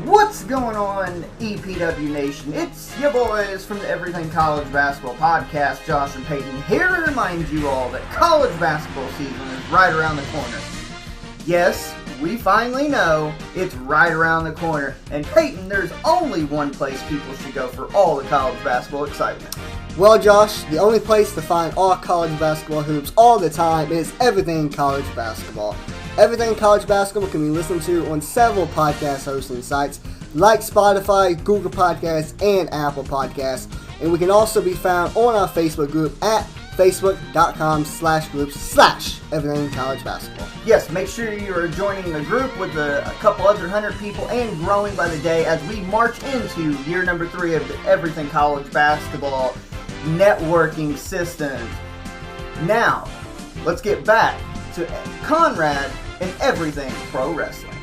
What's going on, EPW Nation? It's your boys from the Everything College Basketball Podcast, Josh and Peyton, here to remind you all that college basketball season is right around the corner. Yes, we finally know it's right around the corner, and Peyton, there's only one place people should go for all the college basketball excitement. Well, Josh, the only place to find all college basketball hoops all the time is Everything College Basketball. Everything College Basketball can be listened to on several podcast hosting sites like Spotify, Google Podcasts, and Apple Podcasts. And we can also be found on our Facebook group at facebook.com/groups/Everything College Basketball. Yes, make sure you are joining the group with a couple other 100 people and growing by the day as we march into year number 3 of the Everything College Basketball networking system. Now, let's get back to Conrad and Everything Pro Wrestling.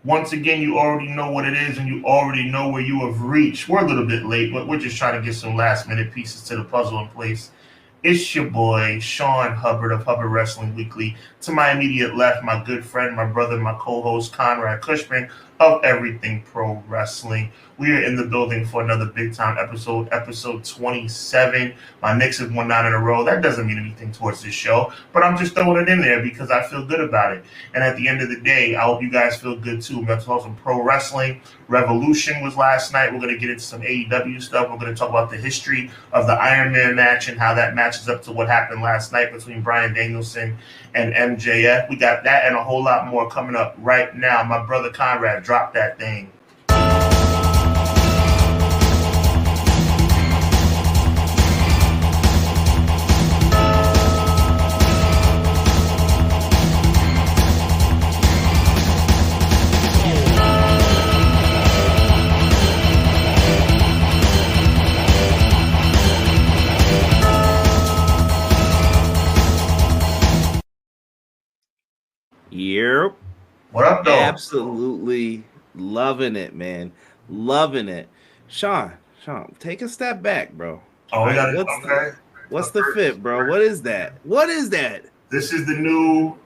Once again, you already know what it is and you already know where you have reached. We're a little bit late, but we're just trying to get some last-minute pieces to the puzzle in place. It's your boy, Sean Hubbard of Hubbard Wrestling Weekly. To my immediate left, my good friend, my brother, my co-host, Conrad Cushman of Everything Pro Wrestling. We are in the building for another big-time episode 27. My Knicks have won 9 in a row. That doesn't mean anything towards this show, but I'm just throwing it in there because I feel good about it. And at the end of the day, I hope you guys feel good too. We're going to talk some pro wrestling. Revolution was last night. We're going to get into some AEW stuff. We're going to talk about the history of the Iron Man match and how that matches up to what happened last night between Bryan Danielson and MJF. We got that and a whole lot more coming up right now. My brother Conrad, drop that thing. Yep. What up, though? Absolutely loving it, man. Loving it. Sean, take a step back, bro. Oh, we got it. What's the fit, bro? What is that? What is that? This is the new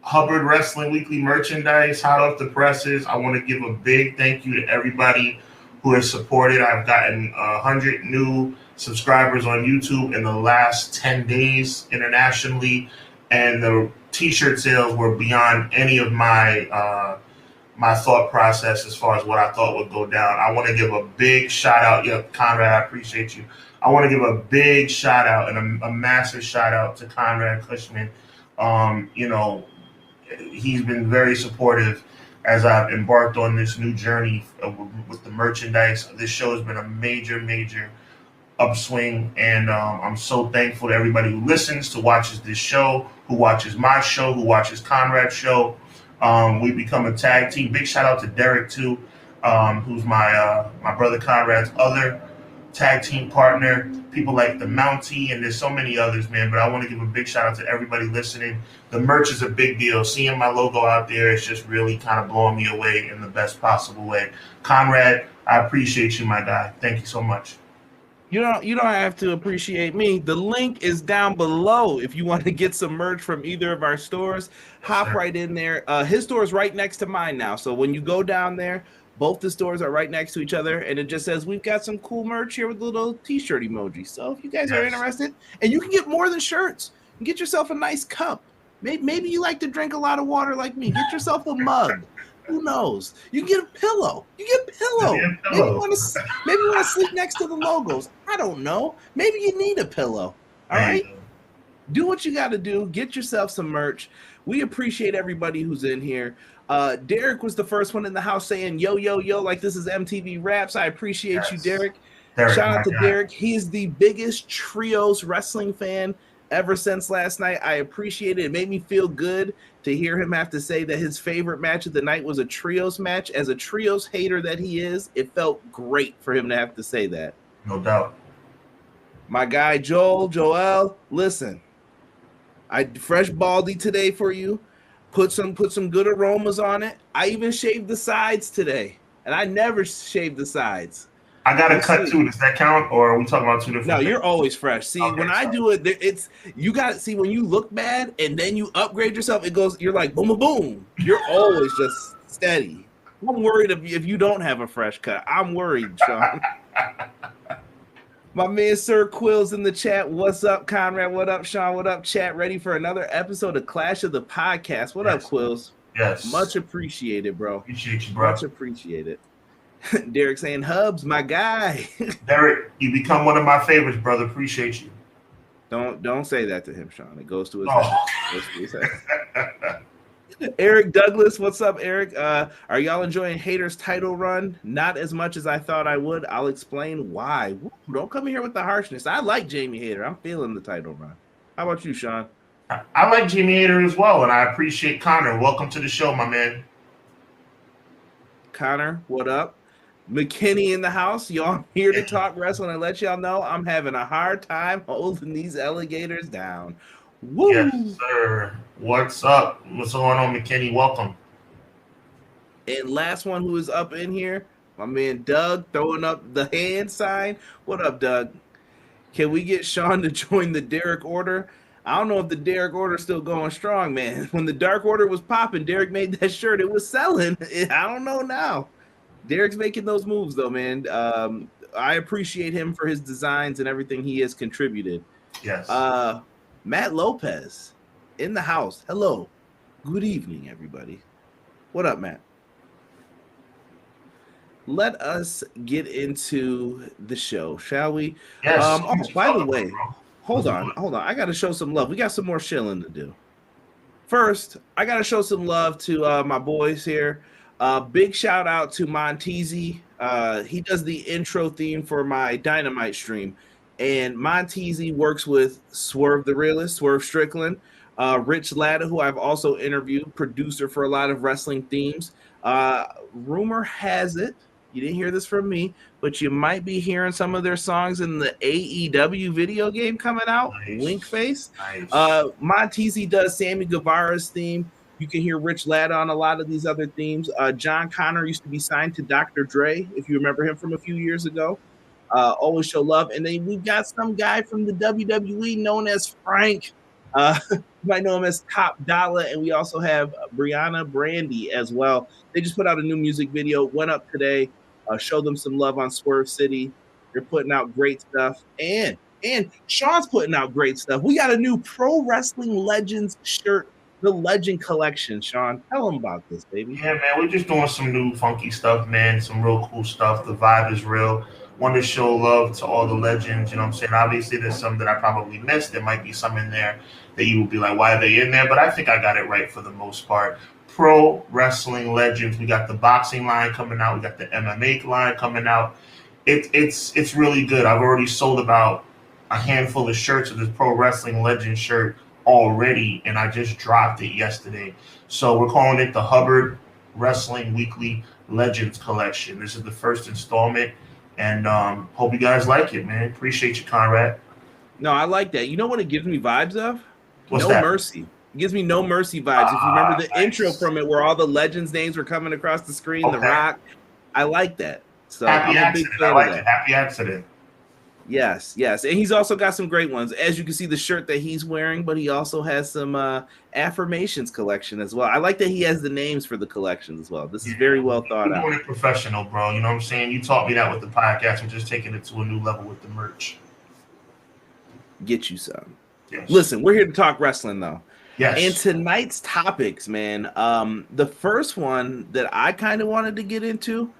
Hubbard Wrestling Weekly merchandise, hot off the presses. I want to give a big thank you to everybody who has supported. I've gotten 100 new subscribers on YouTube in the last 10 days internationally, and the T-shirt sales were beyond any of my my thought process as far as what I thought would go down. I want to give a big shout out. Yeah, Conrad, I appreciate you. I want to give a big shout out and a massive shout out to Conrad Cushman. He's been very supportive as I've embarked on this new journey with the merchandise. This show has been a major upswing, and I'm so thankful to everybody who listens, to watches this show, who watches my show, who watches Conrad's show. We become a tag team. Big shout out to Derek too, who's my brother Conrad's other tag team partner. People like the Mountie, and there's so many others, man. But I want to give a big shout out to everybody listening. The merch is a big deal. Seeing my logo out there is just really kind of blowing me away in the best possible way. Conrad, I appreciate you, my guy. Thank you so much. You don't have to appreciate me. The link is down below if you want to get some merch from either of our stores. Hop right in there. His store is right next to mine now. So when you go down there, both the stores are right next to each other, and it just says we've got some cool merch here with little t-shirt emoji. So if you guys are interested, and you can get more than shirts, you can get yourself a nice cup. Maybe you like to drink a lot of water like me. Get yourself a mug. Who knows? You can get a pillow. Maybe you want to sleep next to the logos. I don't know. Maybe you need a pillow. All right? Do what you got to do. Get yourself some merch. We appreciate everybody who's in here. Derek was the first one in the house saying, yo, like this is MTV Raps. I appreciate you, Derek. Shout out to Derek. He is the biggest trios wrestling fan ever since last night. I appreciate it. It made me feel good to hear him have to say that his favorite match of the night was a trios match. As a trios hater that he is, it felt great for him to have to say that. No doubt. My guy Joel, listen, I fresh baldy today for you. Put some good aromas on it. I even shaved the sides today, and I never shave the sides. I got a cut too. Does that count, or are we talking about two different? No, things? You're always fresh. See, okay, when I do it, it's you got to see when you look bad and then you upgrade yourself. It goes. You're like boom, boom, boom. You're always just steady. I'm worried if you don't have a fresh cut. I'm worried, Sean. My man Sir Quill's in the chat. What's up, Conrad? What up, Sean? What up, chat? Ready for another episode of Clash of the Podcast. What up, Quills? Yes. Much appreciated, bro. Appreciate you, bro. Much appreciated. Derek saying, Hubs, my guy. Derek, you become one of my favorites, brother. Appreciate you. Don't say that to him, Sean. It goes to his head. It goes to his head. Eric Douglas, what's up, Eric? Are y'all enjoying Hater's title run? Not as much as I thought I would. I'll explain why. Woo, don't come in here with the harshness. I like Jamie Hater. I'm feeling the title run. How about you, Sean? I like Jamie Hater as well, and I appreciate Connor. Welcome to the show, my man. Connor, what up? McKinney in the house. Y'all, I'm here to talk wrestling and let y'all know I'm having a hard time holding these alligators down. Woo! Yes, sir. What's up? What's going on, McKinney? Welcome. And last one who is up in here, my man Doug throwing up the hand sign. What up, Doug? Can we get Sean to join the Derek Order? I don't know if the Derek Order is still going strong, man. When the Dark Order was popping, Derek made that shirt. It was selling. I don't know now. Derek's making those moves, though, man. I appreciate him for his designs and everything he has contributed. Yes. Matt Lopez in the house. Hello. Good evening, everybody. What up, Matt? Let us get into the show, shall we? Yes. By the way, hold on. I got to show some love. We got some more shilling to do. First, I got to show some love to my boys here. Big shout out to Montezi. He does the intro theme for my Dynamite stream. And Montezi works with Swerve the Realist, Swerve Strickland, Rich Latta, who I've also interviewed, producer for a lot of wrestling themes. Rumor has it, you didn't hear this from me, but you might be hearing some of their songs in the AEW video game coming out. Nice. Wink face. Nice. Montezi does Sammy Guevara's theme. You can hear Rich Latta on a lot of these other themes. John Connor used to be signed to Dr. Dre, if you remember him from a few years ago. Always show love. And then we've got some guy from the WWE known as Frank. You might know him as Top Dollar. And we also have Brianna Brandy as well. They just put out a new music video, went up today. Show them some love on Swerve City. They're putting out great stuff. And Sean's putting out great stuff. We got a new Pro Wrestling Legends shirt, the Legend Collection. Sean, tell them about this, baby. Yeah, man, we're just doing some new funky stuff, man. Some real cool stuff. The vibe is real. Want to show love to all the legends, you know what I'm saying? Obviously, there's some that I probably missed. There might be some in there that you will be like, why are they in there? But I think I got it right for the most part. Pro Wrestling Legends. We got the boxing line coming out. We got the MMA line coming out. It's really good. I've already sold about a handful of shirts of this Pro Wrestling Legends shirt already, and I just dropped it yesterday. So we're calling it the Hubbard Wrestling Weekly Legends Collection. This is the first installment. And hope you guys like it, man. Appreciate you, Conrad. No, I like that. You know what it gives me vibes of? What's No that? Mercy. It gives me No Mercy vibes. If you remember the intro from it where all the legends' names were coming across the screen, Okay. The Rock. I like that. So Happy I'm a big accident. fan I like of that. it. Happy accident. Yes. And he's also got some great ones. As you can see, the shirt that he's wearing, but he also has some affirmations collection as well. I like that he has the names for the collections as well. This is very well thought out. You're doing it professional, bro. You know what I'm saying? You taught me that with the podcast. We're just taking it to a new level with the merch. Get you some. Yes. Listen, we're here to talk wrestling, though. Yes. And tonight's topics, man, the first one that I kind of wanted to get into,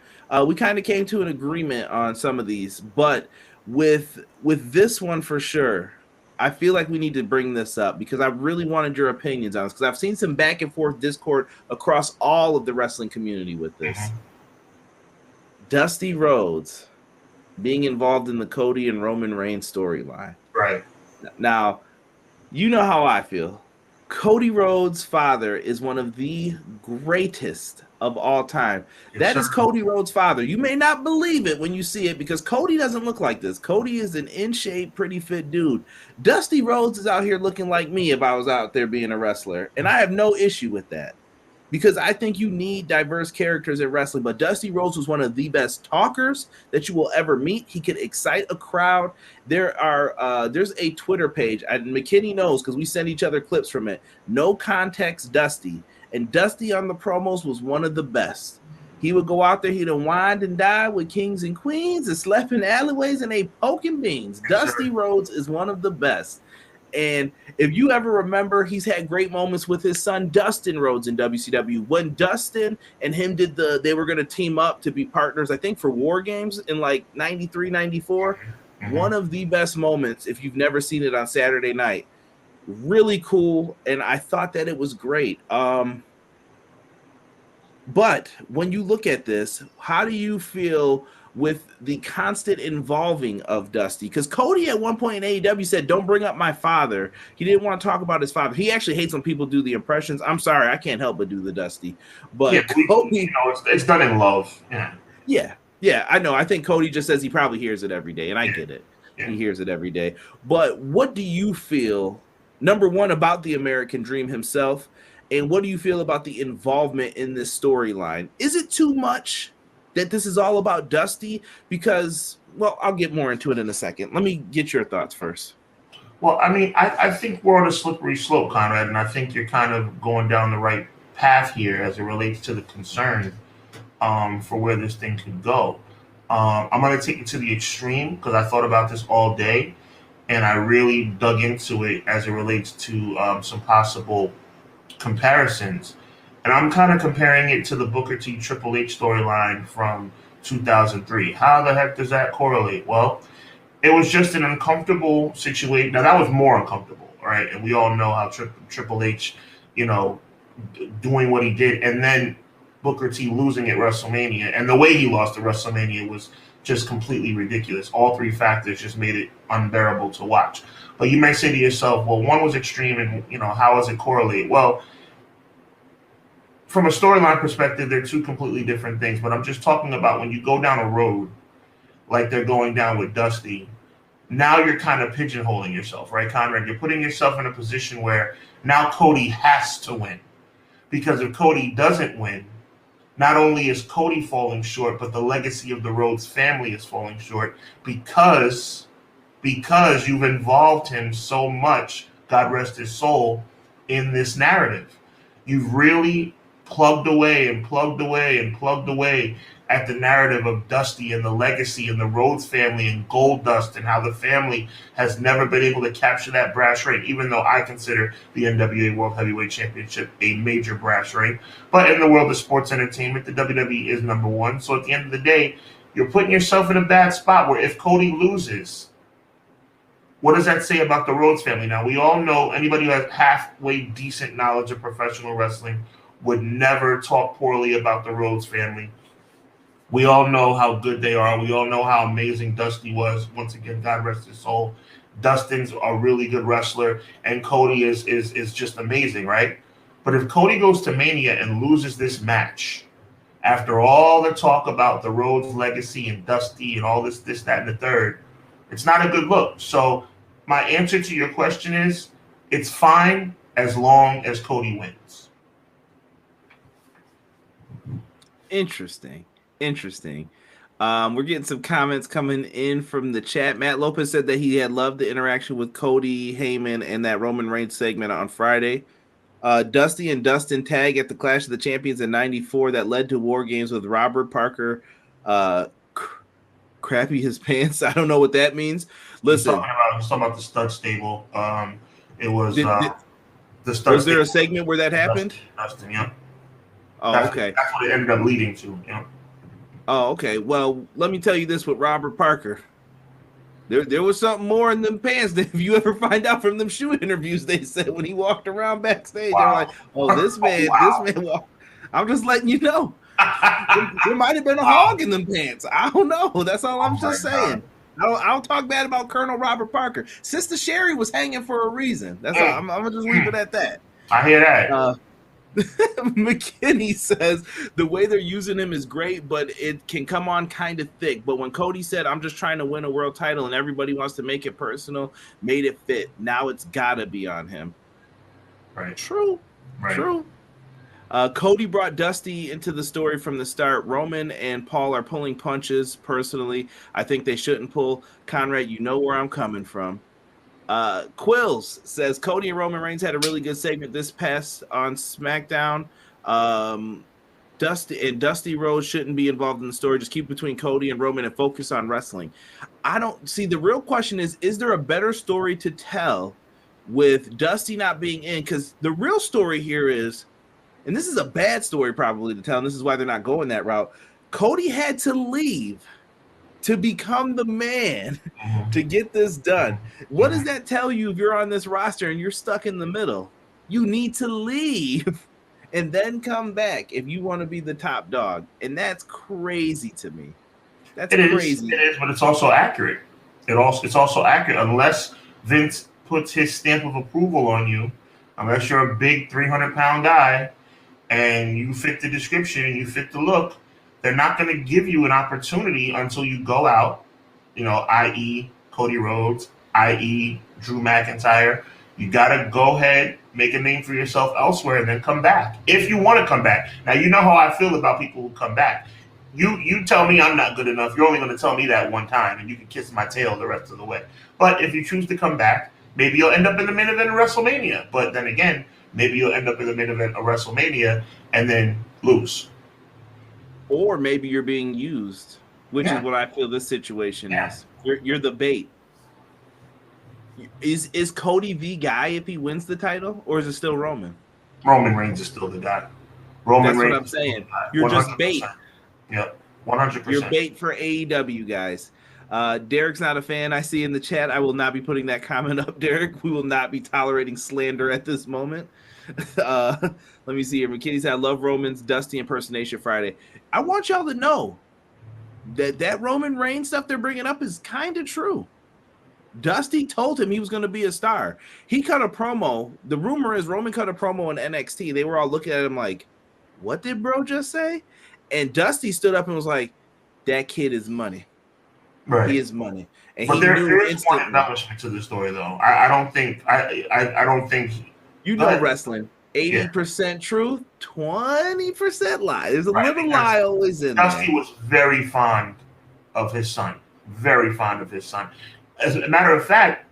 we kind of came to an agreement on some of these, but with this one for sure, I feel like we need to bring this up because I really wanted your opinions on this because I've seen some back and forth discord across all of the wrestling community with this. Mm-hmm. Dusty Rhodes being involved in the Cody and Roman Reigns storyline. Right. Now, You know how I feel. Cody Rhodes' father is one of the greatest of all time. That is Cody Rhodes' father. You may not believe it when you see it because Cody doesn't look like this. Cody is an in shape, pretty fit dude. Dusty Rhodes is out here looking like me if I was out there being a wrestler, and I have no issue with that. Because I think you need diverse characters in wrestling. But Dusty Rhodes was one of the best talkers that you will ever meet. He could excite a crowd. There's a Twitter page, and McKinney knows because we send each other clips from it. No Context Dusty. And Dusty on the promos was one of the best. He would go out there, he'd wind and die with kings and queens and slept in alleyways and ate poking beans. Dusty Rhodes is one of the best. And if you ever remember, he's had great moments with his son Dustin Rhodes in WCW. When Dustin and him they were going to team up to be partners, I think for War Games in like 93, 94. One of the best moments, if you've never seen it on Saturday night. Really cool, and I thought that it was great. But when you look at this, how do you feel with the constant involving of Dusty? Because Cody at one point in AEW said, don't bring up my father. He didn't want to talk about his father. He actually hates when people do the impressions. I'm sorry, I can't help but do the Dusty. But yeah, Cody, it's done in love. Yeah, I know. I think Cody just says he probably hears it every day, and I get it. He hears it every day. But what do you feel, number one, about the American Dream himself, and what do you feel about the involvement in this storyline? Is it too much that this is all about Dusty? Because, well, I'll get more into it in a second. Let me get your thoughts first. Well, I mean, I think we're on a slippery slope, Conrad, and I think you're kind of going down the right path here as it relates to the concern for where this thing could go. I'm going to take it to the extreme because I thought about this all day, and I really dug into it as it relates to some possible comparisons. And I'm kind of comparing it to the Booker T Triple H storyline from 2003. How the heck does that correlate? Well, it was just an uncomfortable situation. Now, that was more uncomfortable, right? And we all know how Triple H, doing what he did. And then Booker T losing at WrestleMania. And the way he lost at WrestleMania was just completely ridiculous. All three factors just made it unbearable to watch. But you may say to yourself, well, one was extreme and, how does it correlate? Well, from a storyline perspective, they're two completely different things. But I'm just talking about when you go down a road like they're going down with Dusty, now you're kind of pigeonholing yourself, right, Conrad? You're putting yourself in a position where now Cody has to win. Because if Cody doesn't win, not only is Cody falling short, but the legacy of the Rhodes family is falling short because you've involved him so much, God rest his soul, in this narrative. You've really plugged away at the narrative of Dusty and the legacy and the Rhodes family and Goldust and how the family has never been able to capture that brass ring, even though I consider the NWA World Heavyweight Championship a major brass ring. But in the world of sports entertainment, the WWE is number one. So at the end of the day, you're putting yourself in a bad spot where if Cody loses, what does that say about the Rhodes family? Now, we all know anybody who has halfway decent knowledge of professional wrestling would never talk poorly about the Rhodes family. We all know how good they are. We all know how amazing Dusty was. Once again, God rest his soul. Dustin's a really good wrestler, and Cody is just amazing, right? But if Cody goes to Mania and loses this match, after all the talk about the Rhodes legacy and Dusty and all this, that, and the third, it's not a good look. So my answer to your question is, it's fine as long as Cody wins. Interesting. We're getting some comments coming in from the chat. Matt Lopez said that he had loved the interaction with Cody, Heyman, and that Roman Reigns segment on Friday. Dusty and Dustin tag at the Clash of the Champions in '94 that led to War Games with Robert Parker crappy his pants. I don't know what that means. Listen, he's talking about the stud stable. It was the stud. Was there a segment where that happened? Dustin, yeah. Oh, okay. That's what it ended up leading to. Yeah. Oh, okay. Well, let me tell you this with Robert Parker. There was something more in them pants than if you ever find out from them shoe interviews they said when he walked around backstage. Wow. They're like, oh, this man. I'm just letting you know. There might have been a hog in them pants. I don't know. That's all I'm just saying. I don't talk bad about Colonel Robert Parker. Sister Sherry was hanging for a reason. That's all. I'm gonna just leave it at that. I hear that. McKinney says the way they're using him is great, but it can come on kind of thick. But when Cody said, I'm just trying to win a world title and everybody wants to make it personal, made it fit. Now it's got to be on him. Right. True. Right. True. Cody brought Dusty into the story from the start. Roman and Paul are pulling punches. Personally, I think they shouldn't pull. Conrad, you know where I'm coming from. Quills says Cody and Roman Reigns had a really good segment this past on SmackDown. Dusty Rhodes shouldn't be involved in the story. Just keep between Cody and Roman and focus on wrestling. I don't see. The real question is there a better story to tell with Dusty not being in? Because the real story here is, and this is a bad story probably to tell, and this is why they're not going that route. Cody had to leave to become the man to get this done. What does that tell you if you're on this roster and you're stuck in the middle? You need to leave and then come back if you want to be the top dog. And that's crazy to me. That's crazy. It is, but it's also accurate. It's also accurate unless Vince puts his stamp of approval on you, unless you're a big 300-pound guy and you fit the description and you fit the look. They're not going to give you an opportunity until you go out, i.e. Cody Rhodes, i.e. Drew McIntyre. You got to go ahead, make a name for yourself elsewhere, and then come back. If you want to come back. Now, you know how I feel about people who come back. You tell me I'm not good enough. You're only going to tell me that one time, and you can kiss my tail the rest of the way. But if you choose to come back, maybe you'll end up in the main event of WrestleMania. But then again, maybe you'll end up in the main event of WrestleMania and then lose. Or maybe you're being used, which is what I feel this situation is. You're the bait. Is Cody the guy if he wins the title, or is it still Roman? Roman Reigns is still the guy. That's what I'm saying. You're 100%. Just bait. Yep, 100%. You're bait for AEW, guys. Derek's not a fan. I see in the chat. I will not be putting that comment up, Derek. We will not be tolerating slander at this moment. Let me see here. McKinney said, I love Roman's Dusty impersonation Friday. I want y'all to know that Roman Reigns stuff they're bringing up is kind of true. Dusty told him he was going to be a star. He cut a promo. The rumor is Roman cut a promo in NXT. They were all looking at him like, what did bro just say? And Dusty stood up and was like, that kid is money. Right. He is money. And but there is one embellishment to the story, though. I don't think you know wrestling. 80% truth, 20% lie. There's a little lie always in there. Dusty was very fond of his son. Very fond of his son. As a matter of fact,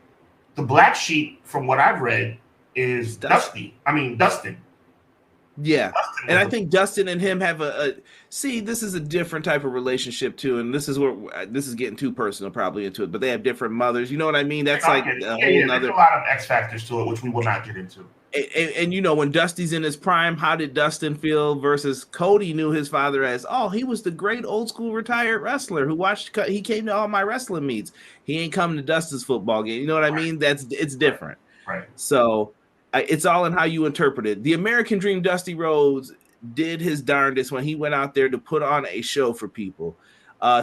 the black sheep, from what I've read, is Dustin. Yeah, and I think Dustin and him have this is a different type of relationship too, and this is getting too personal probably into it, but they have different mothers. You know what I mean? That's like a whole nother. There's a lot of X factors to it, which we will not get into. And when Dusty's in his prime, how did Dustin feel versus Cody knew his father as, he was the great old school retired wrestler who he came to all my wrestling meets. He ain't come to Dustin's football game. You know what I mean? It's different. Right. So it's all in how you interpret it. The American Dream Dusty Rhodes did his darndest when he went out there to put on a show for people.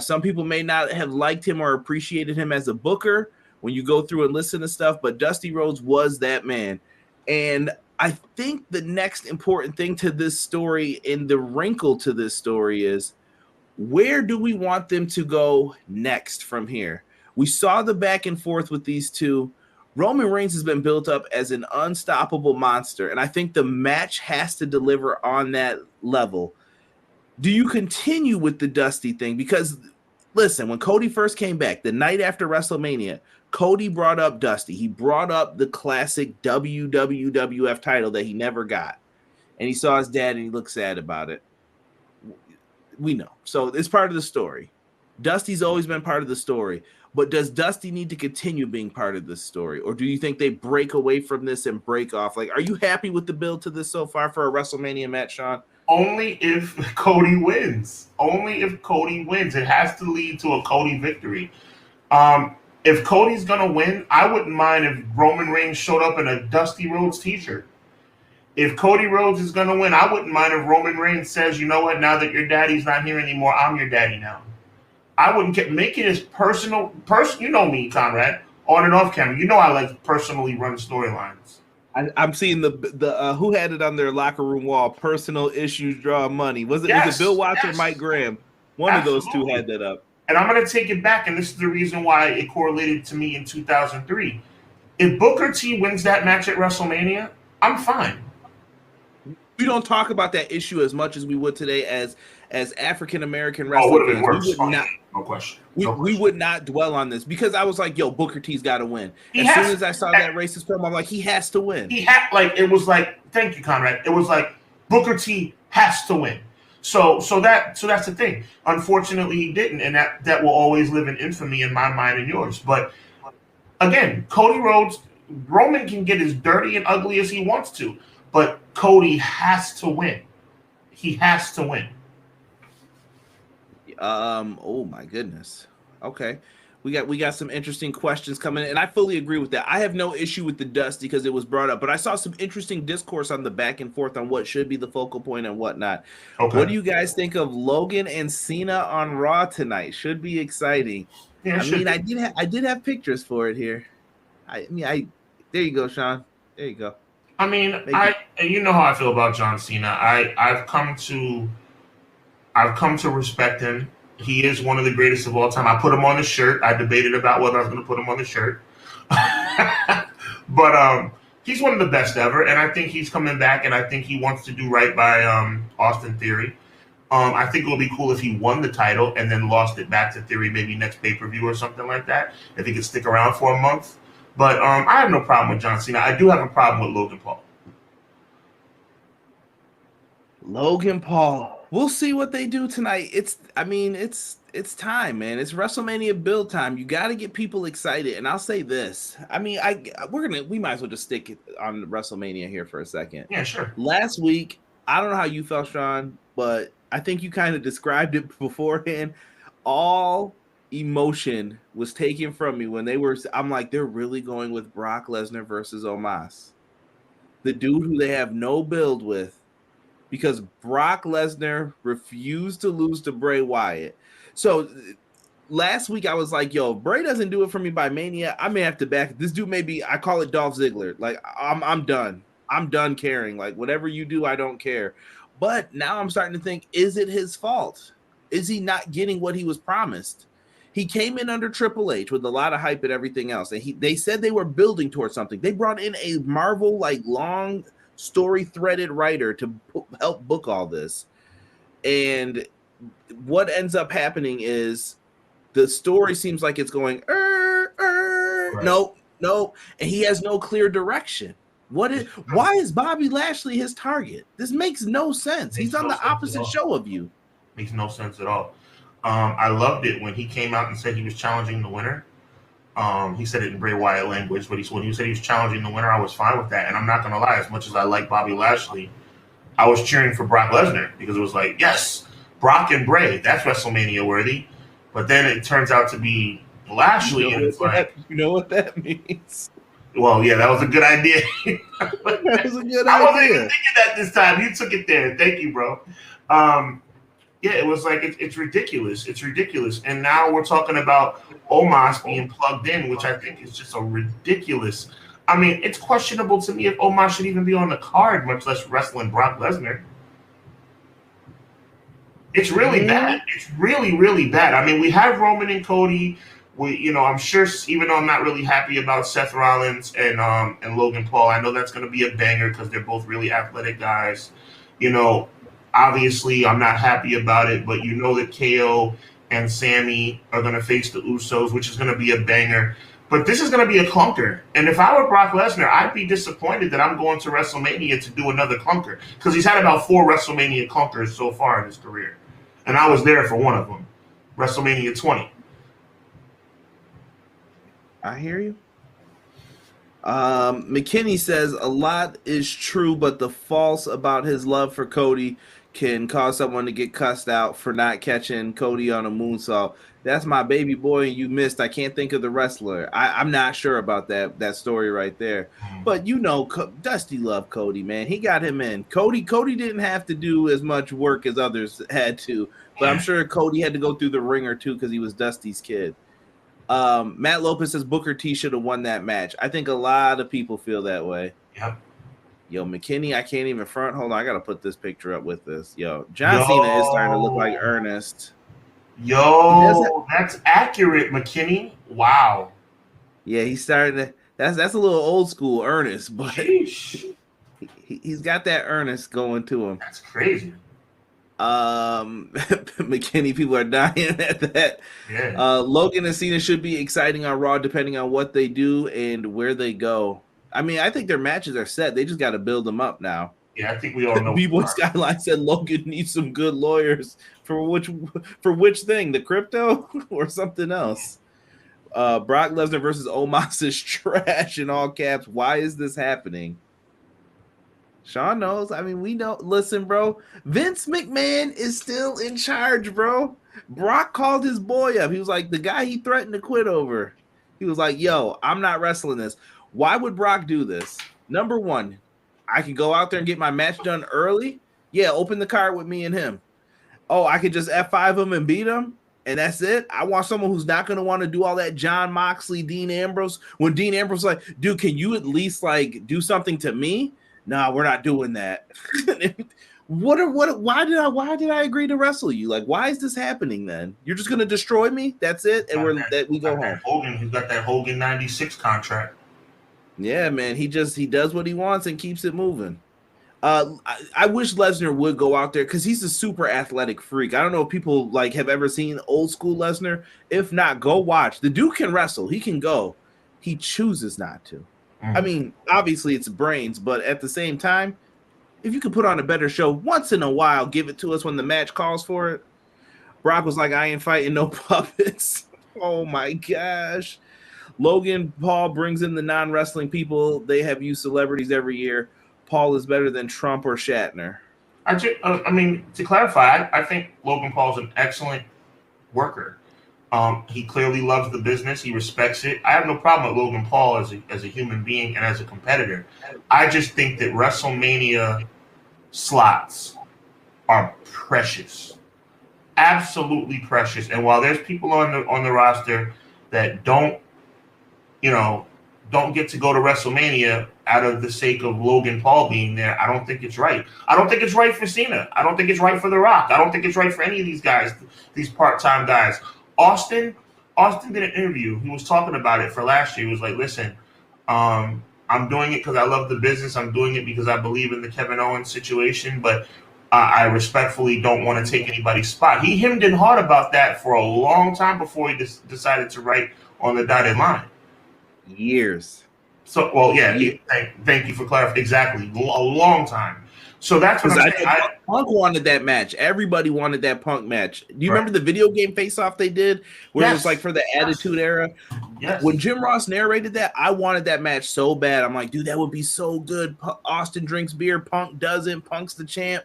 Some people may not have liked him or appreciated him as a booker when you go through and listen to stuff, but Dusty Rhodes was that man. And I think the next important thing to this story and the wrinkle to this story is, where do we want them to go next from here? We saw the back and forth with these two. Roman Reigns has been built up as an unstoppable monster, and I think the match has to deliver on that level. Do you continue with the Dusty thing? Because, listen, when Cody first came back, the night after WrestleMania, Cody brought up Dusty. He brought up the classic WWF title that he never got. And he saw his dad and he looked sad about it. We know. So it's part of the story. Dusty's always been part of the story. But does Dusty need to continue being part of this story? Or do you think they break away from this and break off? Like, are you happy with the build to this so far for a WrestleMania match, Sean? Only if Cody wins. Only if Cody wins. It has to lead to a Cody victory. If Cody's going to win, I wouldn't mind if Roman Reigns showed up in a Dusty Rhodes t-shirt. If Cody Rhodes is going to win, I wouldn't mind if Roman Reigns says, you know what, now that your daddy's not here anymore, I'm your daddy now. I wouldn't get making his personal. You know me, Conrad, on and off camera. You know I like personally run storylines. I'm seeing the who had it on their locker room wall. Personal issues draw money. Was it Bill Watts or Mike Graham? One of those two had that up. And I'm going to take it back, and this is the reason why it correlated to me in 2003. If Booker T wins that match at WrestleMania, I'm fine. We don't talk about that issue as much as we would today as African American wrestling fans. We would not, no question. We would not dwell on this because I was like, "Yo, Booker T's got to win." As soon as I saw that racist promo, I'm like, "He has to win." It was like, thank you, Conrad. It was like Booker T has to win. So that's the thing. Unfortunately, he didn't, and that will always live in infamy in my mind and yours. But again, Cody Rhodes, Roman can get as dirty and ugly as he wants to, but Cody has to win. He has to win. Oh my goodness. Okay. We got some interesting questions coming in, and I fully agree with that. I have no issue with the Dusty because it was brought up, but I saw some interesting discourse on the back and forth on what should be the focal point and whatnot. Okay. What do you guys think of Logan and Cena on Raw tonight? Should be exciting. Yeah, I did have pictures for it here. There you go, Sean. There you go. I mean, you know how I feel about John Cena. I've come to respect him. He is one of the greatest of all time. I put him on the shirt. I debated about whether I was going to put him on the shirt. But he's one of the best ever, and I think he's coming back, and I think he wants to do right by Austin Theory. I think it would be cool if he won the title and then lost it back to Theory maybe next pay-per-view or something like that, if he could stick around for a month. But I have no problem with John Cena. I do have a problem with Logan Paul. Logan Paul. We'll see what they do tonight. It's time, man. It's WrestleMania build time. You got to get people excited. And I'll say this. I mean, we might as well just stick on WrestleMania here for a second. Yeah, sure. Last week, I don't know how you felt, Sean, but I think you kind of described it beforehand. All emotion was taken from me when I'm like, they're really going with Brock Lesnar versus Omos. The dude who they have no build with. Because Brock Lesnar refused to lose to Bray Wyatt. So last week I was like, yo, if Bray doesn't do it for me by Mania, I may have to back. This dude may be, I call it Dolph Ziggler. Like, I'm done. I'm done caring. Like, whatever you do, I don't care. But now I'm starting to think, is it his fault? Is he not getting what he was promised? He came in under Triple H with a lot of hype and everything else. And they said they were building towards something. They brought in a Marvel, long story threaded writer to help book all this, and what ends up happening is the story seems like it's going right. Nope, and he has no clear direction. Why is Bobby Lashley his target? This makes no sense. He's on the opposite show of you. Makes no sense at all. I loved it when he came out and said he was challenging the winner. He said it in Bray Wyatt language, but when he said he was challenging the winner, I was fine with that. And I'm not going to lie, as much as I like Bobby Lashley, I was cheering for Brock Lesnar because it was like, yes, Brock and Bray, that's WrestleMania worthy. But then it turns out to be Lashley, and it's like, you know what that means? Well, yeah, that was a good idea. That was a good idea. I wasn't even thinking that this time. You took it there. Thank you, bro. Yeah, it was like, it's ridiculous. It's ridiculous. And now we're talking about Omos being plugged in, which I think is just a ridiculous. I mean, it's questionable to me if Omos should even be on the card, much less wrestling Brock Lesnar. It's really bad. It's really, really bad. I mean, we have Roman and Cody. I'm sure, even though I'm not really happy about Seth Rollins and Logan Paul, I know that's going to be a banger because they're both really athletic guys. Obviously, I'm not happy about it, but you know that KO and Sammy are going to face the Usos, which is going to be a banger. But this is going to be a clunker. And if I were Brock Lesnar, I'd be disappointed that I'm going to WrestleMania to do another clunker because he's had about 4 WrestleMania clunkers so far in his career. And I was there for one of them, WrestleMania 20. I hear you. McKinney says a lot is true, but the false about his love for Cody can cause someone to get cussed out for not catching Cody on a moonsault. That's my baby boy, and you missed. I can't think of the wrestler. I'm not sure about that story right there. But Dusty loved Cody, man. He got him in. Cody didn't have to do as much work as others had to, but I'm sure Cody had to go through the ringer too because he was Dusty's kid. Matt Lopez says Booker T should have won that match. I think a lot of people feel that way. Yep. Yo, McKinney, I can't even front. Hold on, I gotta put this picture up with this. Yo, John Cena is starting to look like Ernest. Yo, that's accurate, McKinney. Wow. Yeah, he's starting to. That's a little old school Ernest, but he's got that Ernest going to him. That's crazy. McKinney, people are dying at that. Yeah. Logan and Cena should be exciting on Raw, depending on what they do and where they go. I mean, I think their matches are set. They just got to build them up now. Yeah, I think we all know. B-Boy Skyline said Logan needs some good lawyers for which thing, the crypto or something else. Brock Lesnar versus Omos is trash in all caps. Why is this happening? Sean knows. I mean, we know. Listen, bro. Vince McMahon is still in charge, bro. Brock called his boy up. He was like, the guy he threatened to quit over. He was like, yo, I'm not wrestling this. Why would Brock do this? Number one, I can go out there and get my match done early. Yeah, open the card with me and him. Oh, I could just F5 him and beat him, and that's it? I want someone who's not going to want to do all that John Moxley, Dean Ambrose. When Dean Ambrose was like, dude, can you at least, like, do something to me? No, we're not doing that. Why did I agree to wrestle you? Like, why is this happening then? You're just going to destroy me? That's it? And we go home. He's got that Hogan 96 contract. Yeah, man, he does what he wants and keeps it moving. I wish Lesnar would go out there because he's a super athletic freak. I don't know if people like have ever seen old school Lesnar. If not, go watch. The dude can wrestle. He can go. He chooses not to. I mean, obviously it's brains, but at the same time, if you could put on a better show once in a while, give it to us when the match calls for it. Brock was like, I ain't fighting no puppets. Oh my gosh. Logan Paul brings in the non-wrestling people. They have used celebrities every year. Paul is better than Trump or Shatner. I mean, to clarify, I think Logan Paul's an excellent worker. He clearly loves the business. He respects it. I have no problem with Logan Paul as a human being and as a competitor. I just think that WrestleMania slots are precious, absolutely precious. And while there's people on the roster that don't get to go to WrestleMania out of the sake of Logan Paul being there, I don't think it's right. I don't think it's right for Cena. I don't think it's right for The Rock. I don't think it's right for any of these guys, these part-time guys. Austin did an interview. He was talking about it for last year. He was like, listen, I'm doing it because I love the business. I'm doing it because I believe in the Kevin Owens situation, but I respectfully don't want to take anybody's spot. He hemmed and hawed about that for a long time before he decided to write on the dotted line. Years. So, well, yeah. Thank you for clarifying. Exactly, a long time. So that's what I'm saying. Punk wanted that match. Everybody wanted that Punk match. Do you remember the video game face-off they did, where it was like for the Attitude Era? Yes. When Jim Ross narrated that, I wanted that match so bad. I'm like, dude, that would be so good. Austin drinks beer, Punk doesn't. Punk's the champ.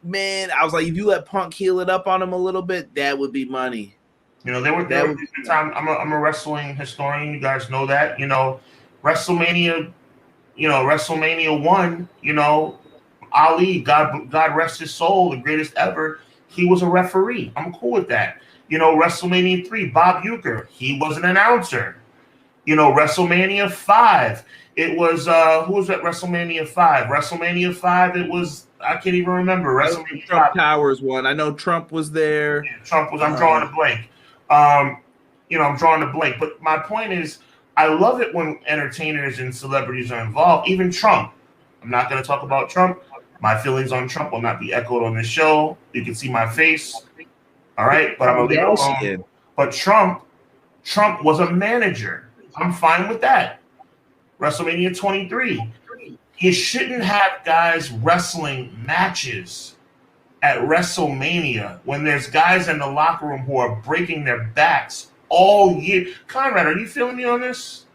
Man, I was like, if you let Punk heal it up on him a little bit, that would be money. There was a time. I'm a wrestling historian. You guys know that. WrestleMania 1. Ali, God rest his soul, the greatest ever. He was a referee. I'm cool with that. WrestleMania 3, Bob Uecker, he was an announcer. WrestleMania 5, it was who was at WrestleMania 5? WrestleMania 5, it was, I can't even remember. WrestleMania Trump 5. Towers one. I know Trump was there. Yeah, Trump was. I'm drawing a blank. I'm drawing a blank. But my point is, I love it when entertainers and celebrities are involved. Even Trump. I'm not going to talk about Trump. My feelings on Trump will not be echoed on this show. You can see my face. All right? But I'm going to leave it alone. But Trump was a manager. I'm fine with that. WrestleMania 23. You shouldn't have guys wrestling matches at WrestleMania when there's guys in the locker room who are breaking their backs all year. Conrad, are you feeling me on this?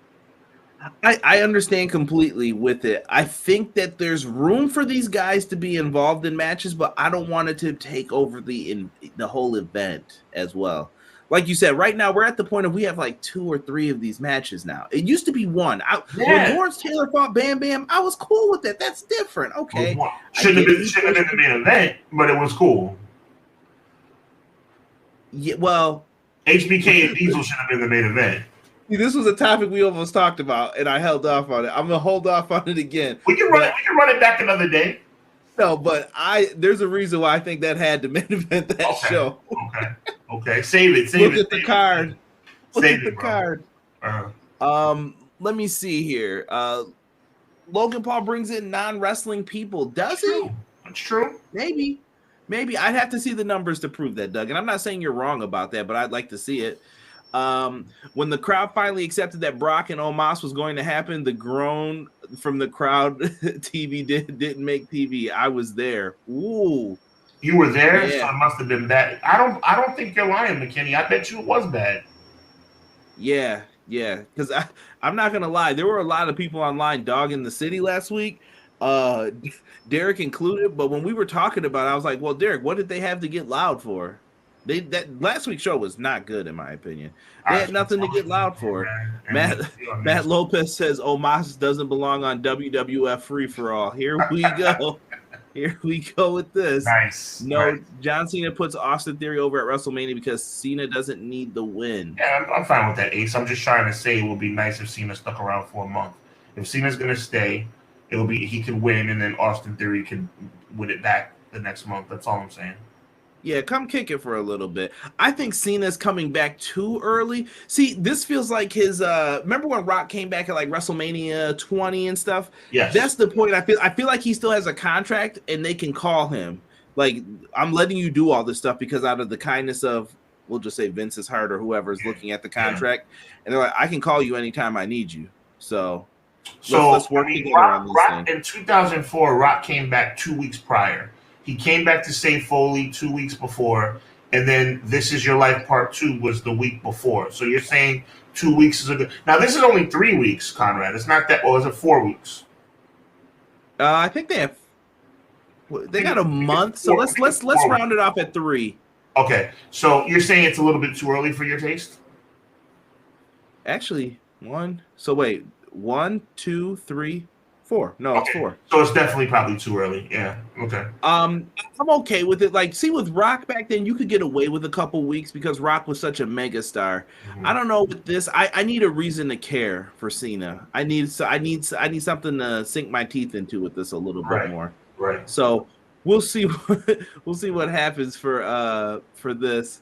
I understand completely with it. I think that there's room for these guys to be involved in matches, but I don't want it to take over the whole event as well. Like you said, right now we're at the point of we have like 2 or 3 of these matches now. It used to be one. When Lawrence Taylor fought Bam Bam, I was cool with that. That's different. Okay, shouldn't have been the main event, but it was cool. Yeah, well, HBK and Diesel should have been the main event. This was a topic we almost talked about, and I held off on it. I'm gonna hold off on it again. We can run it back another day. No, but there's a reason why I think that had to main event that show. Okay. Save it. Look at the card. Look at the card. Let me see here. Logan Paul brings in non-wrestling people. Does he? That's true. Maybe. I'd have to see the numbers to prove that, Doug. And I'm not saying you're wrong about that, but I'd like to see it. When the crowd finally accepted that Brock and Omos was going to happen, the groan from the crowd TV didn't make TV. I was there. Ooh. You were there? Yeah. So it must have been bad. I don't think you're lying, McKinney. I bet you it was bad. Yeah. Because I'm not gonna lie, there were a lot of people online dogging the city last week. Derek included, but when we were talking about it, I was like, well, Derek, what did they have to get loud for? That last week's show was not good, in my opinion. They had nothing to get loud for. Matt Lopez says Omos doesn't belong on WWF Free for All. Here we go. Here we go with this. Nice. No, John Cena puts Austin Theory over at WrestleMania because Cena doesn't need the win. Yeah, I'm fine with that, Ace. I'm just trying to say it would be nice if Cena stuck around for a month. If Cena's gonna stay, he could win, and then Austin Theory could win it back the next month. That's all I'm saying. Yeah, come kick it for a little bit. I think Cena's coming back too early. See, this feels like his remember when Rock came back at like WrestleMania 20 and stuff? Yes. That's the point. I feel like he still has a contract and they can call him. Like, I'm letting you do all this stuff because out of the kindness of, we'll just say Vince's heart or whoever's looking at the contract. Yeah. And they're like, I can call you anytime I need you. So let's work together on these things. In 2004, Rock came back 2 weeks prior. He came back to save Foley 2 weeks before, and then This Is Your Life Part 2 was the week before. So you're saying 2 weeks is a good. Now this is only 3 weeks, Conrad. It's not that. Or is it 4 weeks? I think they got a month. So let's round it off at 3. Okay, so you're saying it's a little bit too early for your taste? Actually, 1, 2, 3, 4. No, okay. It's 4. So it's definitely probably too early. Yeah. Okay. I'm okay with it. Like, see, with Rock back then, you could get away with a couple weeks because Rock was such a mega star. Mm-hmm. I don't know with this. I need a reason to care for Cena. I need something to sink my teeth into with this a little bit more. Right. So we'll see. We'll see what happens for this.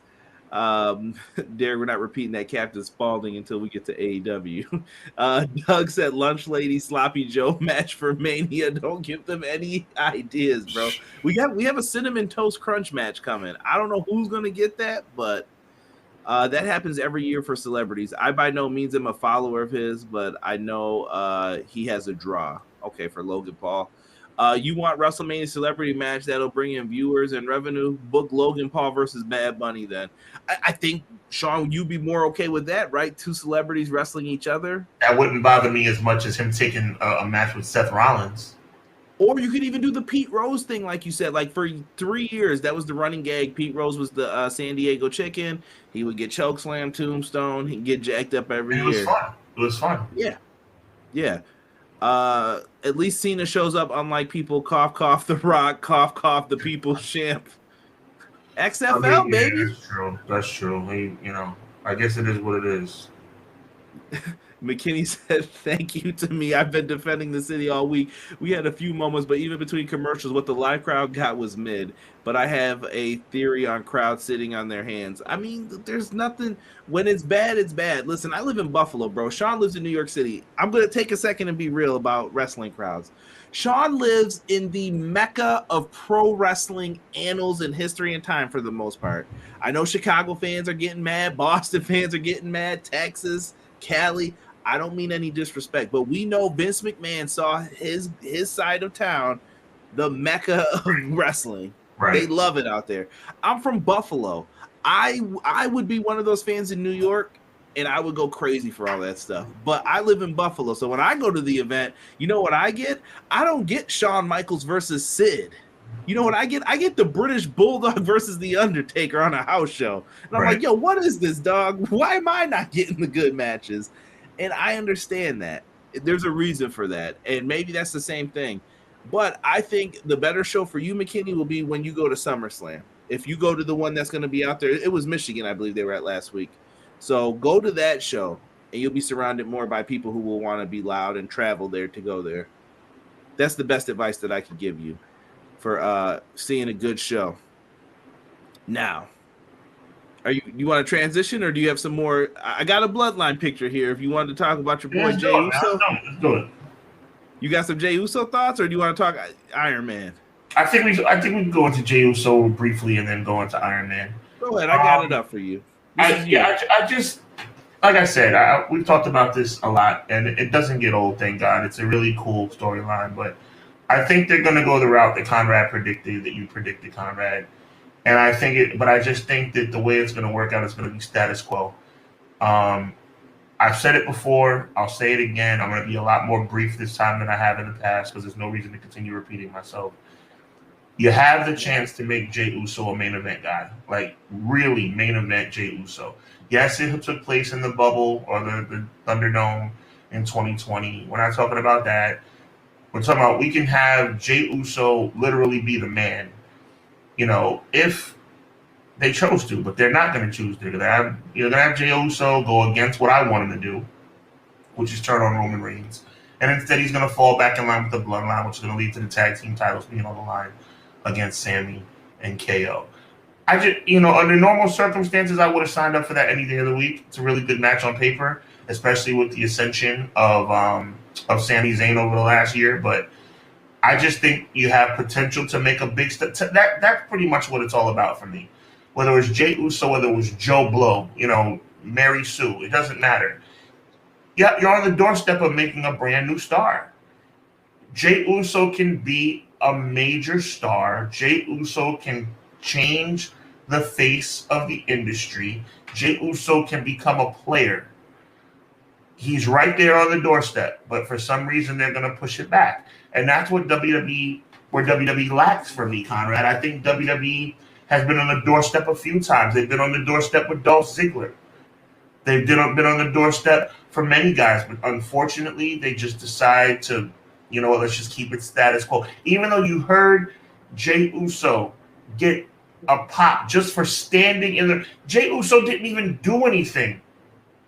Derek, we're not repeating that Captain Spaulding until we get to AEW. Doug said Lunch Lady Sloppy Joe match for Mania. Don't give them any ideas, bro. We have a Cinnamon Toast Crunch match coming. I don't know who's gonna get that, but that happens every year for celebrities. I by no means am a follower of his, but I know he has a draw. Okay, for Logan Paul. You want WrestleMania celebrity match that'll bring in viewers and revenue? Book Logan Paul versus Bad Bunny then. I think, Sean, you'd be more okay with that, right? 2 celebrities wrestling each other. That wouldn't bother me as much as him taking a match with Seth Rollins. Or you could even do the Pete Rose thing, like you said. Like for 3 years, that was the running gag. Pete Rose was the San Diego Chicken. He would get chokeslam, tombstone. He'd get jacked up every year. It was fun. Yeah. At least Cena shows up, unlike people cough cough the Rock, cough the People's Champ. XFL, baby. That's true. I guess it is what it is. McKinney said, thank you to me. I've been defending the city all week. We had a few moments, but even between commercials, what the live crowd got was mid. But I have a theory on crowds sitting on their hands. I mean, there's nothing. When it's bad, it's bad. Listen, I live in Buffalo, bro. Sean lives in New York City. I'm going to take a second and be real about wrestling crowds. Sean lives in the mecca of pro wrestling annals and history and time for the most part. I know Chicago fans are getting mad. Boston fans are getting mad. Texas, Cali. I don't mean any disrespect, but we know Vince McMahon saw his side of town, the mecca of wrestling. Right. They love it out there. I'm from Buffalo. I would be one of those fans in New York and I would go crazy for all that stuff. But I live in Buffalo, so when I go to the event, you know what I get? I don't get Shawn Michaels versus Sid. You know what I get? I get the British Bulldog versus the Undertaker on a house show. And I'm like, yo, what is this, dog? Why am I not getting the good matches? And I understand that. There's a reason for that. And maybe that's the same thing. But I think the better show for you, McKinney, will be when you go to SummerSlam. If you go to the one that's going to be out there, it was Michigan, I believe they were at last week. So go to that show, and you'll be surrounded more by people who will want to be loud and travel there to go there. That's the best advice that I could give you for seeing a good show. Now, you want to transition, or do you have some more? I got a bloodline picture here. If you wanted to talk about your boy Jey Uso, let's do it. You got some Jey Uso thoughts, or do you want to talk Iron Man? I think we can go into Jey Uso briefly and then go into Iron Man. Go ahead, I got it up for you. I just like I said, we've talked about this a lot, and it doesn't get old. Thank God, it's a really cool storyline. But I think they're going to go the route that Conrad predicted, that you predicted, Conrad. And I just think that the way it's going to work out is going to be status quo. I've said it before. I'll say it again. I'm going to be a lot more brief this time than I have in the past because there's no reason to continue repeating myself. You have the chance to make Jey Uso a main event guy, like really main event Jey Uso. Yes, it took place in the bubble or the Thunderdome in 2020. We're not talking about that. We're talking about we can have Jey Uso literally be the man, if they chose to, but they're not going to choose to. They're going to have Jey Uso go against what I want him to do, which is turn on Roman Reigns. And instead he's going to fall back in line with the bloodline, which is going to lead to the tag team titles being on the line against Sami and KO. I just, under normal circumstances, I would have signed up for that any day of the week. It's a really good match on paper, especially with the ascension of Sami Zayn over the last year. But I just think you have potential to make a big step. That's pretty much what it's all about for me. Whether it was Jey Uso, whether it was Joe Blow, Mary Sue, it doesn't matter. Yeah, you're on the doorstep of making a brand new star. Jey Uso can be a major star. Jey Uso can change the face of the industry. Jey Uso can become a player. He's right there on the doorstep, but for some reason they're going to push it back. And that's what WWE lacks for me, Conrad. I think WWE has been on the doorstep a few times. They've been on the doorstep with Dolph Ziggler. They've been on the doorstep for many guys, but unfortunately they just decide to, let's just keep it status quo. Even though you heard Jey Uso get a pop just for standing in the... Jey Uso didn't even do anything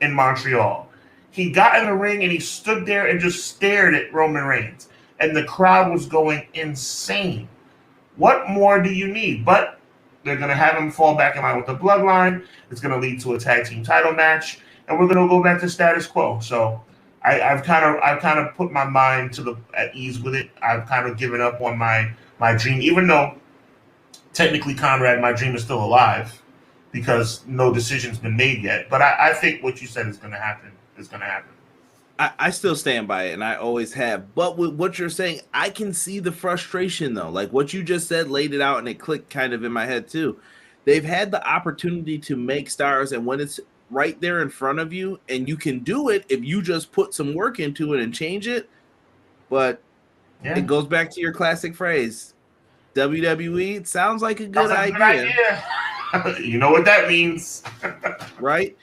in Montreal. He got in the ring and he stood there and just stared at Roman Reigns. And the crowd was going insane. What more do you need? But they're going to have him fall back in line with the bloodline. It's going to lead to a tag team title match. And we're going to go back to status quo. So I've kind of put my mind at ease with it. I've kind of given up on my dream, even though technically, Conrad, my dream is still alive because no decision's been made yet. But I think what you said is going to happen. I still stand by it, and I always have. But with what you're saying, I can see the frustration, though. Like what you just said, laid it out, and it clicked kind of in my head, too. They've had the opportunity to make stars, and when it's right there in front of you, and you can do it if you just put some work into it and change it. But It goes back to your classic phrase, WWE, it sounds like a good idea. You know what that means. Right?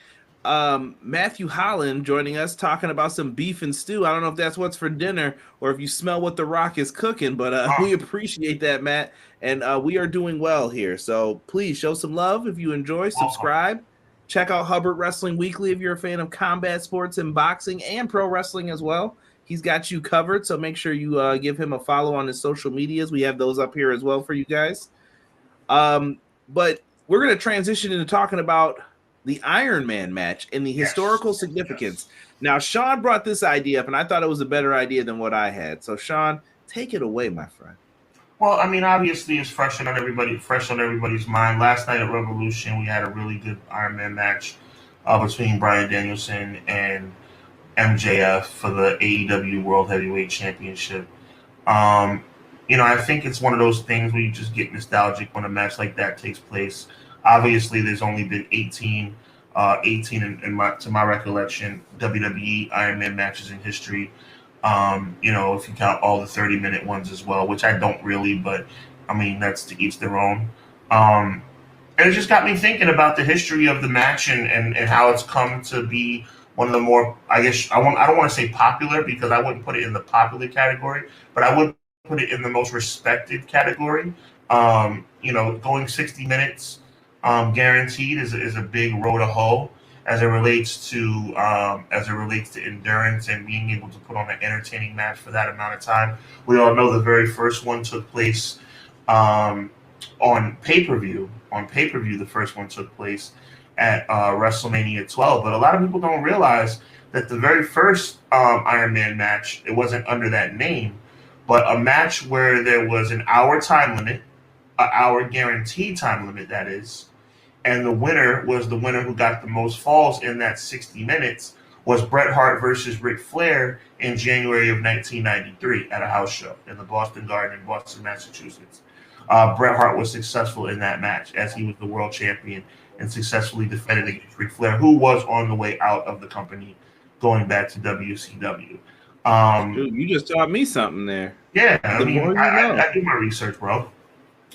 Matthew Holland joining us, talking about some beef and stew. I don't know if that's what's for dinner or if you smell what The Rock is cooking, but we appreciate that, Matt. And we are doing well here. So please show some love if you enjoy. Subscribe. Check out Hubbard Wrestling Weekly if you're a fan of combat sports and boxing and pro wrestling as well. He's got you covered, so make sure you give him a follow on his social medias. We have those up here as well for you guys. But we're going to transition into talking about the Iron Man match and the historical significance. Now, Sean brought this idea up, and I thought it was a better idea than what I had. So, Sean, take it away, my friend. Well, I mean, obviously, it's fresh on everybody's mind. Last night at Revolution, we had a really good Iron Man match between Bryan Danielson and MJF for the AEW World Heavyweight Championship. I think it's one of those things where you just get nostalgic when a match like that takes place. Obviously, there's only been 18 18 to my recollection WWE Iron Man matches in history. If you count all the 30-minute ones as well, which I don't really, but I mean that's to each their own. And it just got me thinking about the history of the match and how it's come to be one of the more, I guess I don't want to say popular because I wouldn't put it in the popular category, but I would put it in the most respected category. Going 60 minutes guaranteed is a big road to hoe as it relates to endurance and being able to put on an entertaining match for that amount of time. We all know the very first one took place on pay-per-view. On pay-per-view, the first one took place at WrestleMania 12. But a lot of people don't realize that the very first Iron Man match, it wasn't under that name, but a match where there was an hour time limit, an hour guaranteed time limit, that is, and the winner was the winner who got the most falls in that 60 minutes, was Bret Hart versus Ric Flair in January of 1993 at a house show in the Boston Garden in Boston, Massachusetts. Bret Hart was successful in that match as he was the world champion and successfully defended against Ric Flair, who was on the way out of the company going back to WCW. Dude, you just taught me something there. Yeah, I do my research, bro.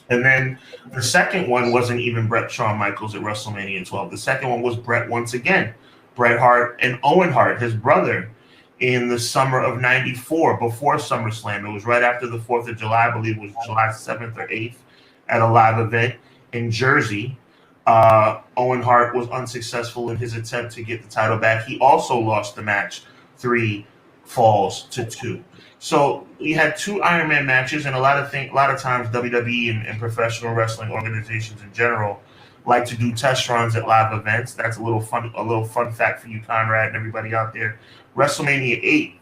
And then the second one wasn't even Shawn Michaels at WrestleMania 12. The second one was Bret once again. Bret Hart and Owen Hart, his brother, in the summer of '94, before SummerSlam. It was right after the 4th of July. I believe it was July 7th or 8th at a live event in Jersey. Owen Hart was unsuccessful in his attempt to get the title back. He also lost the match 3 falls to 2. So we had 2 Iron Man matches, and a lot of times WWE and professional wrestling organizations in general like to do test runs at live events. That's a little fun fact for you, Conrad, and everybody out there. WrestleMania 8,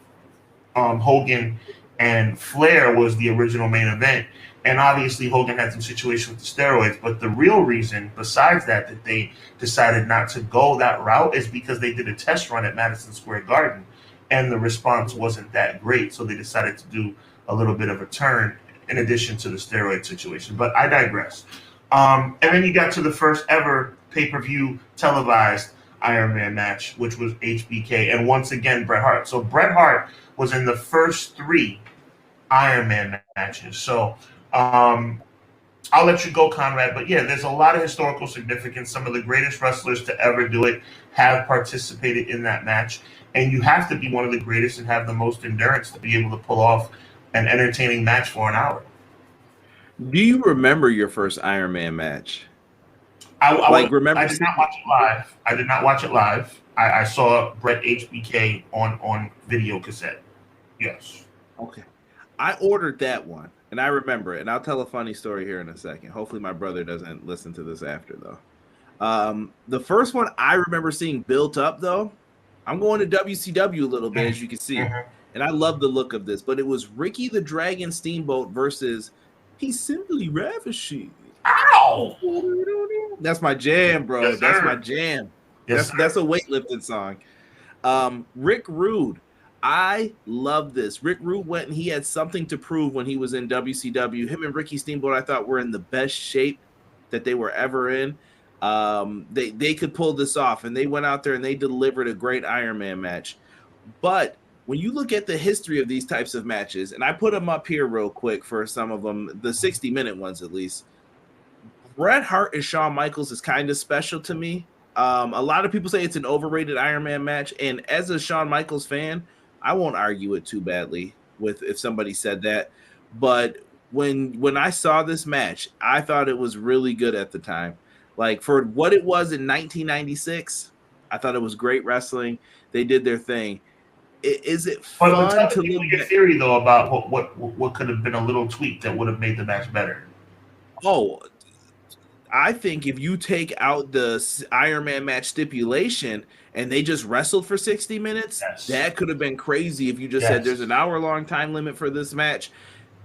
Hogan and Flair was the original main event, and obviously Hogan had some situation with the steroids. But the real reason, besides that they decided not to go that route, is because they did a test run at Madison Square Garden, and the response wasn't that great. So they decided to do a little bit of a turn in addition to the steroid situation. But I digress. And then you got to the first ever pay-per-view televised Iron Man match, which was HBK, and once again Bret Hart. So Bret Hart was in the first 3 Iron Man matches. So I'll let you go, Conrad. But yeah, there's a lot of historical significance. Some of the greatest wrestlers to ever do it have participated in that match. And you have to be one of the greatest and have the most endurance to be able to pull off an entertaining match for an hour. Do you remember your first Iron Man match? I did not watch it live. I saw Bret HBK on video cassette. Yes. Okay. I ordered that one, and I remember it. And I'll tell a funny story here in a second. Hopefully my brother doesn't listen to this after, though. The first one I remember seeing built up, though, I'm going to WCW a little bit, as you can see. And I love the look of this. But it was Ricky the Dragon Steamboat versus He's Simply Ravishing. Ow! That's my jam, bro. Yes, that's my jam. Yes, that's a weightlifting song. Rick Rude. I love this. Rick Rude went and he had something to prove when he was in WCW. Him and Ricky Steamboat, I thought, were in the best shape that they were ever in. They could pull this off, and they went out there and they delivered a great Iron Man match. But when you look at the history of these types of matches, and I put them up here real quick for some of them, the 60-minute ones at least, Bret Hart and Shawn Michaels is kind of special to me. A lot of people say it's an overrated Iron Man match, and as a Shawn Michaels fan, I won't argue it too badly with if somebody said that. But when I saw this match, I thought it was really good at the time. Like, for what it was in 1996, I thought it was great wrestling. They did their thing. Is it fun to look at? Theory though about what could have been a little tweak that would have made the match better? Oh, I think if you take out the Iron Man match stipulation and they just wrestled for 60 minutes, that could have been crazy if you just said there's an hour-long time limit for this match.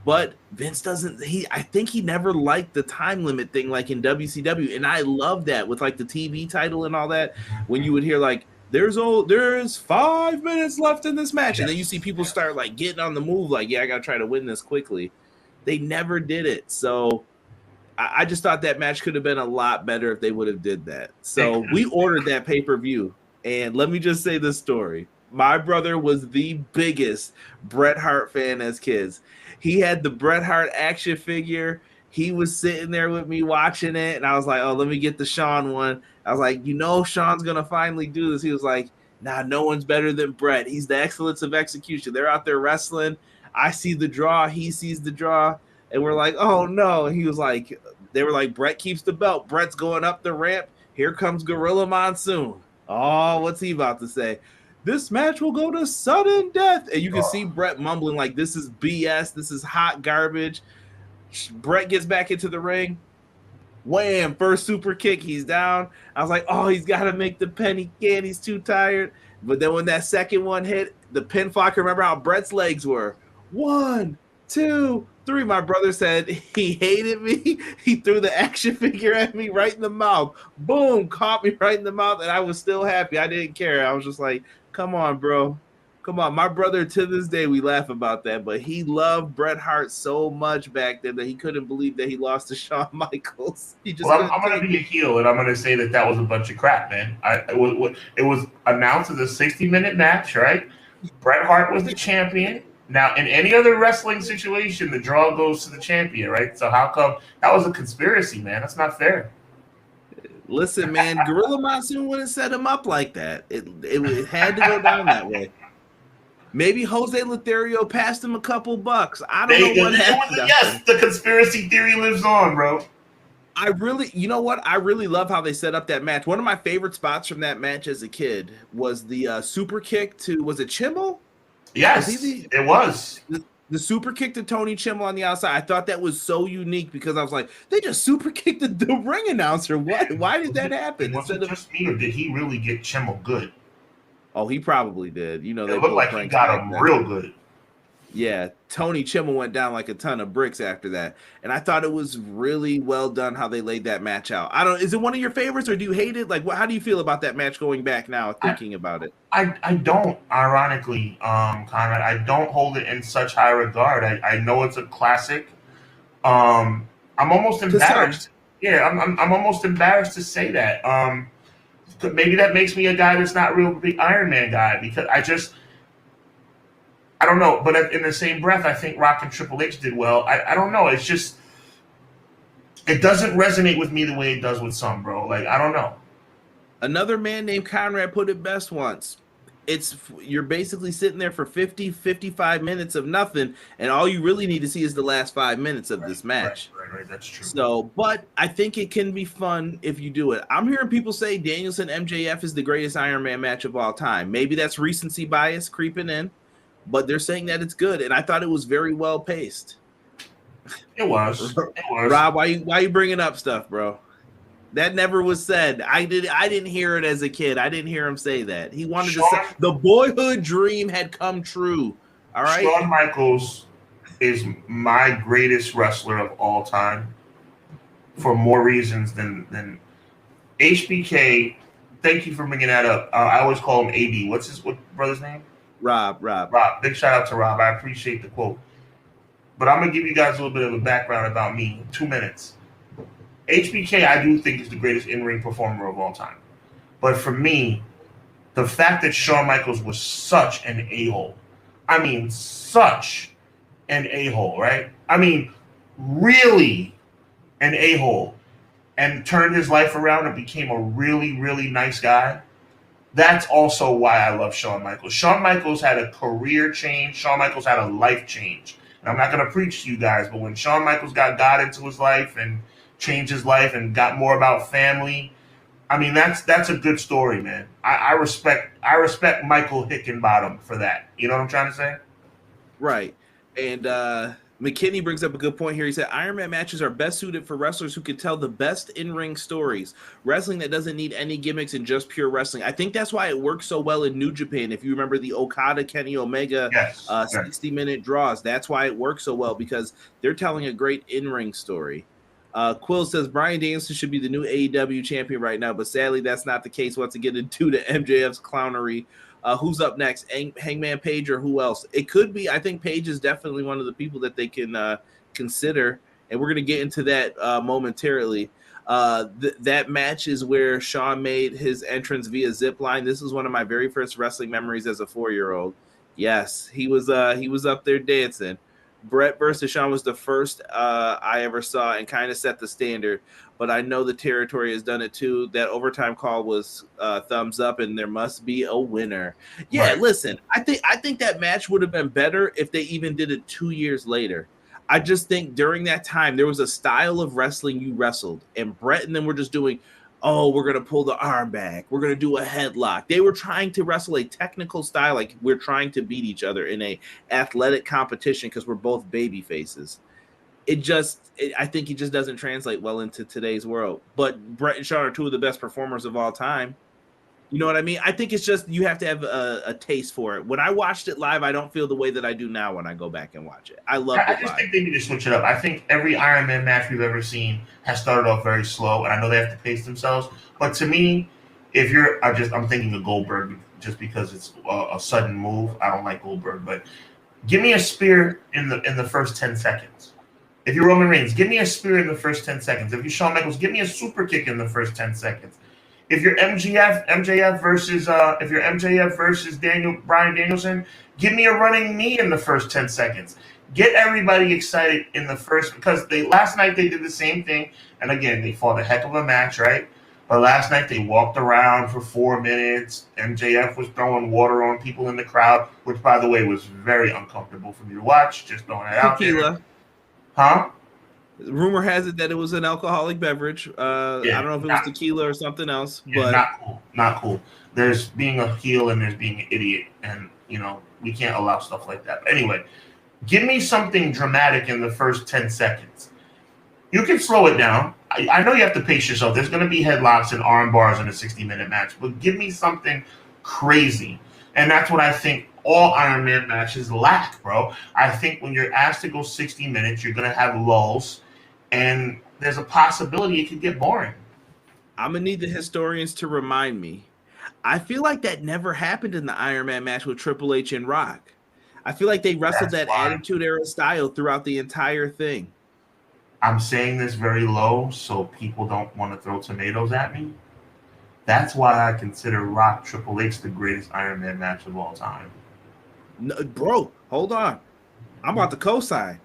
But Vince doesn't. I think he never liked the time limit thing like in WCW, and I love that with like the TV title and all that. When you would hear like there's 5 minutes left in this match, and then you see people start like getting on the move, like I gotta try to win this quickly. They never did it, so I just thought that match could have been a lot better if they would have did that. So we ordered that pay-per-view, and let me just say this story. My brother was the biggest Bret Hart fan as kids. He had the Bret Hart action figure. He was sitting there with me watching it, and I was like, oh, let me get the Shawn one. I was like, Shawn's going to finally do this. He was like, nah, no one's better than Bret. He's the excellence of execution. They're out there wrestling. I see the draw. He sees the draw. And we're like, oh, no. And he was like, they were like, Bret keeps the belt. Bret's going up the ramp. Here comes Gorilla Monsoon. Oh, what's he about to say? This match will go to sudden death. And you can see Bret mumbling like, this is BS. This is hot garbage. Bret gets back into the ring. Wham! First super kick. He's down. I was like, oh, he's got to make the pin. He can't. He's too tired. But then when that second one hit, the pinfall, I can remember how Bret's legs were. 1, 2, 3. My brother said he hated me. He threw the action figure at me right in the mouth. Boom! Caught me right in the mouth, and I was still happy. I didn't care. I was just like, come on, bro. Come on. My brother, to this day, we laugh about that, but he loved Bret Hart so much back then that he couldn't believe that he lost to Shawn Michaels. He just I'm going to be a heel, and I'm going to say that was a bunch of crap, man. It was announced as a 60-minute match, right? Bret Hart was the champion. Now, in any other wrestling situation, the draw goes to the champion, right? So how come that was a conspiracy, man? That's not fair. Listen, man, Gorilla Monsoon wouldn't set him up like that. It had to go down that way. Maybe Jose Lothario passed him a couple bucks. I don't know what happened. Yes, the conspiracy theory lives on, bro. You know what? I really love how they set up that match. One of my favorite spots from that match as a kid was the super kick to, was it Chimmel? Yes, it was. The super kick to Tony Chimmel on the outside. I thought that was so unique because I was like, they just super kicked the ring announcer. What? Why did that happen? Was it just me, or did he really get Chimmel good? Oh, he probably did. They looked like he got him real good. Yeah, Tony Chimmel went down like a ton of bricks after that, and I thought it was really well done how they laid that match out. Is it one of your favorites, or do you hate it? Like, how do you feel about that match going back now, thinking about it? I don't, ironically, Conrad. I don't hold it in such high regard. I know it's a classic. I'm almost embarrassed. Yeah, I'm almost embarrassed to say that. Maybe that makes me a guy that's not real big Iron Man guy, because I don't know. But in the same breath, I think Rock and Triple H did well. I don't know. It's just, it doesn't resonate with me the way it does with some, bro. Like, I don't know. Another man named Conrad put it best once. You're basically sitting there for 55 minutes of nothing, and all you really need to see is the last 5 minutes of this match. Right. That's true. So, but I think it can be fun if you do it. I'm hearing people say Danielson MJF is the greatest Iron Man match of all time. Maybe that's recency bias creeping in, but they're saying that it's good, and I thought it was very well paced. It was. Rob, why you bringing up stuff, bro? That never was said. I didn't hear it as a kid. I didn't hear him say that. He wanted to say the boyhood dream had come true. All right. Shawn Michaels is my greatest wrestler of all time for more reasons than HBK. Thank you for bringing that up. I always call him AB. What's his brother's name? Rob. Big shout out to Rob. I appreciate the quote. But I'm going to give you guys a little bit of a background about me in 2 minutes. HBK, I do think, is the greatest in-ring performer of all time. But for me, the fact that Shawn Michaels was such an a-hole, I mean, such an a-hole, right? I mean, really an a-hole, and turned his life around and became a really, really nice guy, that's also why I love Shawn Michaels. Shawn Michaels had a career change. Shawn Michaels had a life change. And I'm not going to preach to you guys, but when Shawn Michaels got God into his life and changed his life and got more about family, I mean, that's a good story, man. I respect Michael Hickenbottom for that. You know what I'm trying to say? Right. And McKinney brings up a good point here. He said Iron Man matches are best suited for wrestlers who can tell the best in-ring stories. Wrestling that doesn't need any gimmicks and just pure wrestling. I think that's why it works so well in New Japan. If you remember the Okada, Kenny Omega 60-minute draws, that's why it works so well, because they're telling a great in-ring story. Quill says Bryan Danielson should be the new AEW champion right now, but sadly that's not the case once again due to MJF's clownery. Who's up next? Hangman Page or who else? It could be. I think Page is definitely one of the people that they can consider. and we're going to get into that momentarily. That match is where Shawn made his entrance via zip line. This was one of my very first wrestling memories as a 4-year-old. Yes, he was up there dancing. Brett versus Shawn was the first I ever saw and kind of set the standard, but I know the territory has done it too. That overtime call was thumbs up, and there must be a winner. Yeah, Right. Listen, I think that match would have been better if they even did it 2 years later. I just think during that time there was a style of wrestling you wrestled, and Brett and them were just doing, oh, we're going to pull the arm back, we're going to do a headlock. They were trying to wrestle a technical style, like we're trying to beat each other in a athletic competition because we're both baby faces. I think it just doesn't translate well into today's world. But Brett and Shawn are two of the best performers of all time. You know what I mean? I think it's just you have to have a taste for it. When I watched it live, I don't feel the way that I do now when I go back and watch it. I love it. I just think they need to switch it up. I think every Iron Man match we've ever seen has started off very slow, and I know they have to pace themselves. But to me, I'm thinking of Goldberg just because it's a sudden move. I don't like Goldberg, but give me a spear in the first 10 seconds. If you're Roman Reigns, give me a spear in the first 10 seconds. If you're Shawn Michaels, give me a super kick in the first 10 seconds. If you're MJF versus Bryan Danielson, give me a running knee in the first 10 seconds. Get everybody excited in the first, because last night they did the same thing, and again they fought a heck of a match, right? But last night they walked around for 4 minutes. MJF was throwing water on people in the crowd, which by the way was very uncomfortable for me to watch. Just throwing it out there. Huh? Rumor has it that it was an alcoholic beverage. I don't know if it was tequila or something else. Yeah, but not cool. There's being a heel and there's being an idiot, and we can't allow stuff like that. But anyway, give me something dramatic in the first 10 seconds. You can slow it down. I know you have to pace yourself. There's going to be headlocks and arm bars in a 60-minute match, but give me something crazy. And that's what I think all Iron Man matches lack, bro. I think when you're asked to go 60 minutes, you're going to have lulls, and there's a possibility it could get boring. I'm going to need the historians to remind me. I feel like that never happened in the Iron Man match with Triple H and Rock. I feel like they wrestled that Attitude Era style throughout the entire thing. I'm saying this very low so people don't want to throw tomatoes at me. That's why I consider Rock Triple H the greatest Iron Man match of all time. No, bro, hold on. I'm about to co-sign.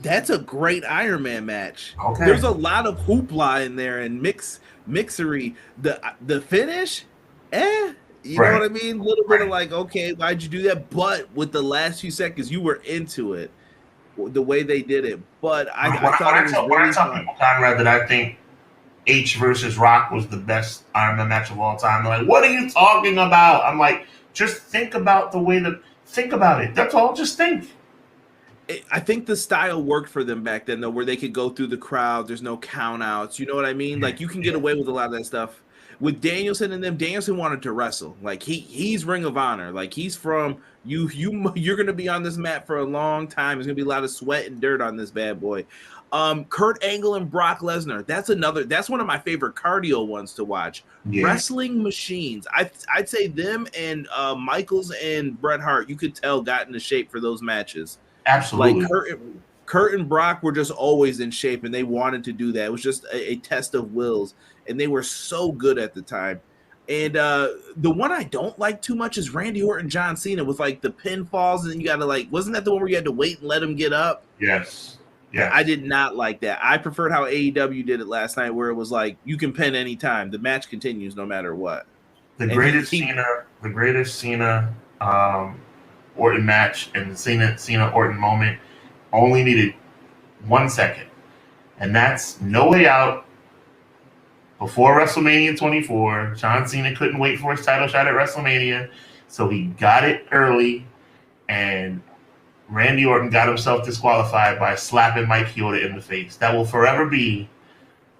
That's a great Iron Man match. Okay. There's a lot of hoopla in there and mixery. The finish, you know what I mean? A little bit of like, okay, why'd you do that? But with the last few seconds, you were into it. The way they did it. But I thought it was really fun. People, Conrad, that I think H versus Rock was the best Iron Man match of all time. They're like, what are you talking about? I'm like, just think about think about it. That's all. Just think. I think the style worked for them back then, though, where they could go through the crowd. There's no count outs. You know what I mean? Like, you can get away with a lot of that stuff. With Danielson and them, Danielson wanted to wrestle. Like, he's Ring of Honor. Like, he's from you're going to be on this mat for a long time. There's going to be a lot of sweat and dirt on this bad boy. Kurt Angle and Brock Lesnar. That's one of my favorite cardio ones to watch. Yeah. Wrestling machines. I'd say them and Michaels and Bret Hart, you could tell, got into shape for those matches. Absolutely. Like Kurt and Brock were just always in shape, and they wanted to do that. It was just a test of wills, and they were so good at the time. And the one I don't like too much is Randy Orton, John Cena, with like the pinfalls, and then you got to wasn't that the one where you had to wait and let him get up? Yes. Yeah. I did not like that. I preferred how AEW did it last night, where it was like you can pin anytime. The match continues no matter what. The greatest Cena Orton match and the Cena Orton moment only needed 1 second, and that's No Way Out before WrestleMania 24. John Cena couldn't wait for his title shot at WrestleMania, so he got it early, and Randy Orton got himself disqualified by slapping Mike Chioda in the face. That will forever be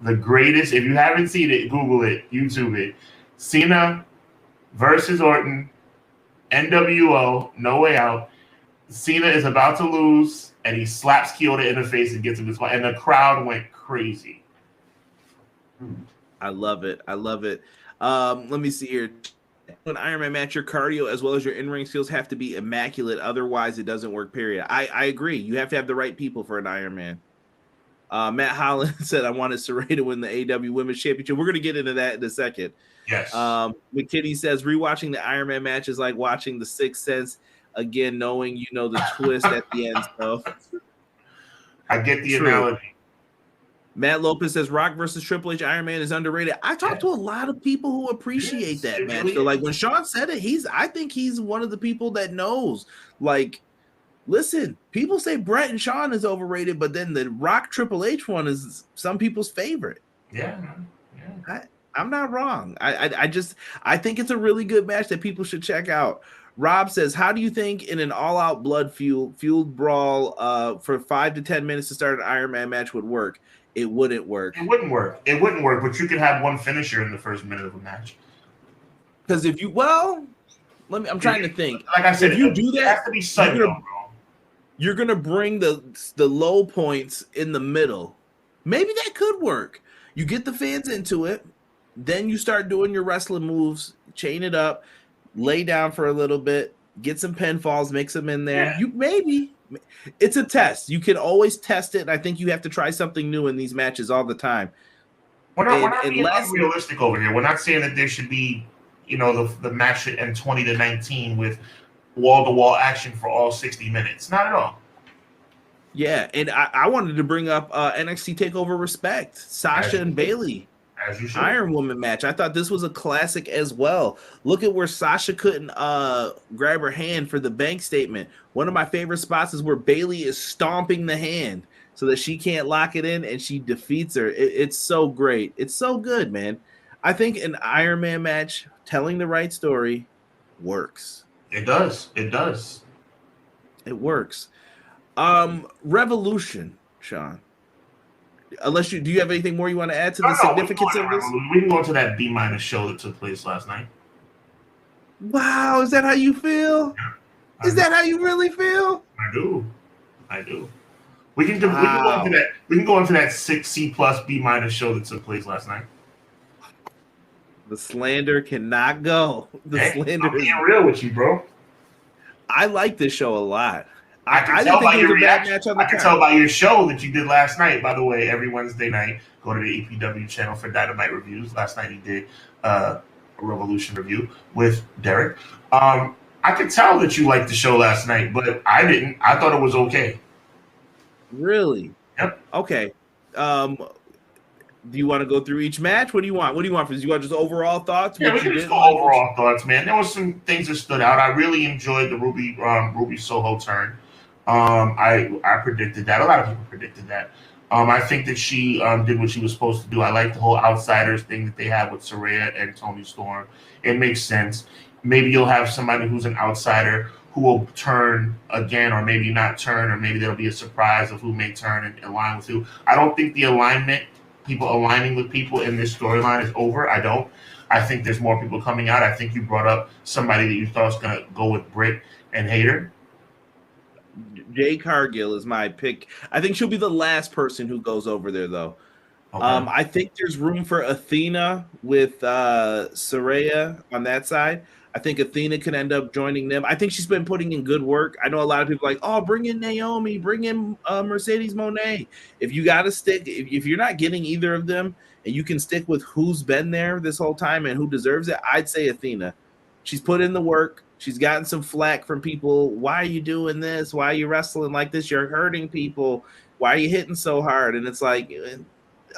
the greatest. If you haven't seen it, Google it, YouTube it. Cena versus Orton, NWO, No Way Out. Cena is about to lose, and he slaps Chioda in the face and gets him disqualified, and the crowd went crazy. I love it. Let me see here. An Iron Man match, your cardio as well as your in-ring skills have to be immaculate. Otherwise, it doesn't work, period. I agree. You have to have the right people for an Iron Man. Matt Holland said, I wanted Sarray to win the AEW Women's Championship. We're going to get into that in a second. Yes. McKinney says, rewatching the Iron Man match is like watching The Sixth Sense again, knowing the twist at the end. So I get the analogy. Matt Lopez says, Rock versus Triple H Iron Man is underrated. I talked to a lot of people who appreciate that match. Really so, like, when Sean said it, I think he's one of the people that knows. Like, listen, people say Brett and Sean is overrated, but then the Rock Triple H one is some people's favorite. Yeah. I'm not wrong. I think it's a really good match that people should check out. Rob says, how do you think in an all-out blood-fueled brawl for 5 to 10 minutes to start an Iron Man match would work? It wouldn't work. It wouldn't work, but you could have one finisher in the first minute of a match. Because if you, I'm trying to think. Like I said, if you do that, it has to be sudden, bro. You're going to bring the low points in the middle. Maybe that could work. You get the fans into it. Then you start doing your wrestling moves, chain it up, lay down for a little bit, get some pinfalls, mix them in there. Yeah. It's a test. You can always test it. And I think you have to try something new in these matches all the time. We're not being unrealistic over here. We're not saying that there should be, the match should end 20-19 with wall-to-wall action for all 60 minutes. Not at all. Yeah, and I wanted to bring up NXT TakeOver Respect, Sasha and Bayley. As you should. Iron Woman match. I thought this was a classic as well. Look at where Sasha couldn't grab her hand for the bank statement. One of my favorite spots is where Bayley is stomping the hand so that she can't lock it in, and she defeats her. It's so great. It's so good, man. I think an Iron Man match, telling the right story, works. It does. It does. It works. Revolution, Sean. Unless do you have anything more you want to add to the significance of this? We can go to that B- show that took place last night. Wow, is that how you feel? Yeah, is that how you really feel? I do. We can go into that. We can go into that 6C+ B- show that took place last night. The slander cannot go. Slander I'm being real with you, bro. I like this show a lot. I can tell by your reaction. I can tell by your show that you did last night. By the way, every Wednesday night, go to the AEW channel for Dynamite reviews. Last night he did a Revolution review with Derek. I could tell that you liked the show last night, but I didn't. I thought it was okay. Really? Yep. Okay. Do you want to go through each match? What do you want? Do you want just overall thoughts? Yeah, we can just go overall thoughts, man. There was some things that stood out. I really enjoyed the Ruby Soho turn. I predicted that. A lot of people predicted that. I think that she did what she was supposed to do. I like the whole outsiders thing that they have with Saraya and Toni Storm. It makes sense. Maybe you'll have somebody who's an outsider who will turn again, or maybe not turn, or maybe there'll be a surprise of who may turn and align with who. I don't think the people aligning with people in this storyline is over. I don't. I think there's more people coming out. I think you brought up somebody that you thought was going to go with Britt and Hayter. Jade Cargill is my pick. I think she'll be the last person who goes over there, though. Okay. I think there's room for Athena with Saraya on that side. I think Athena can end up joining them. I think she's been putting in good work. I know a lot of people are like, oh, bring in Naomi, bring in Mercedes Moné. If you got to stick, if you're not getting either of them and you can stick with who's been there this whole time and who deserves it, I'd say Athena. She's put in the work. She's gotten some flack from people. Why are you doing this? Why are you wrestling like this? You're hurting people. Why are you hitting so hard? And it's like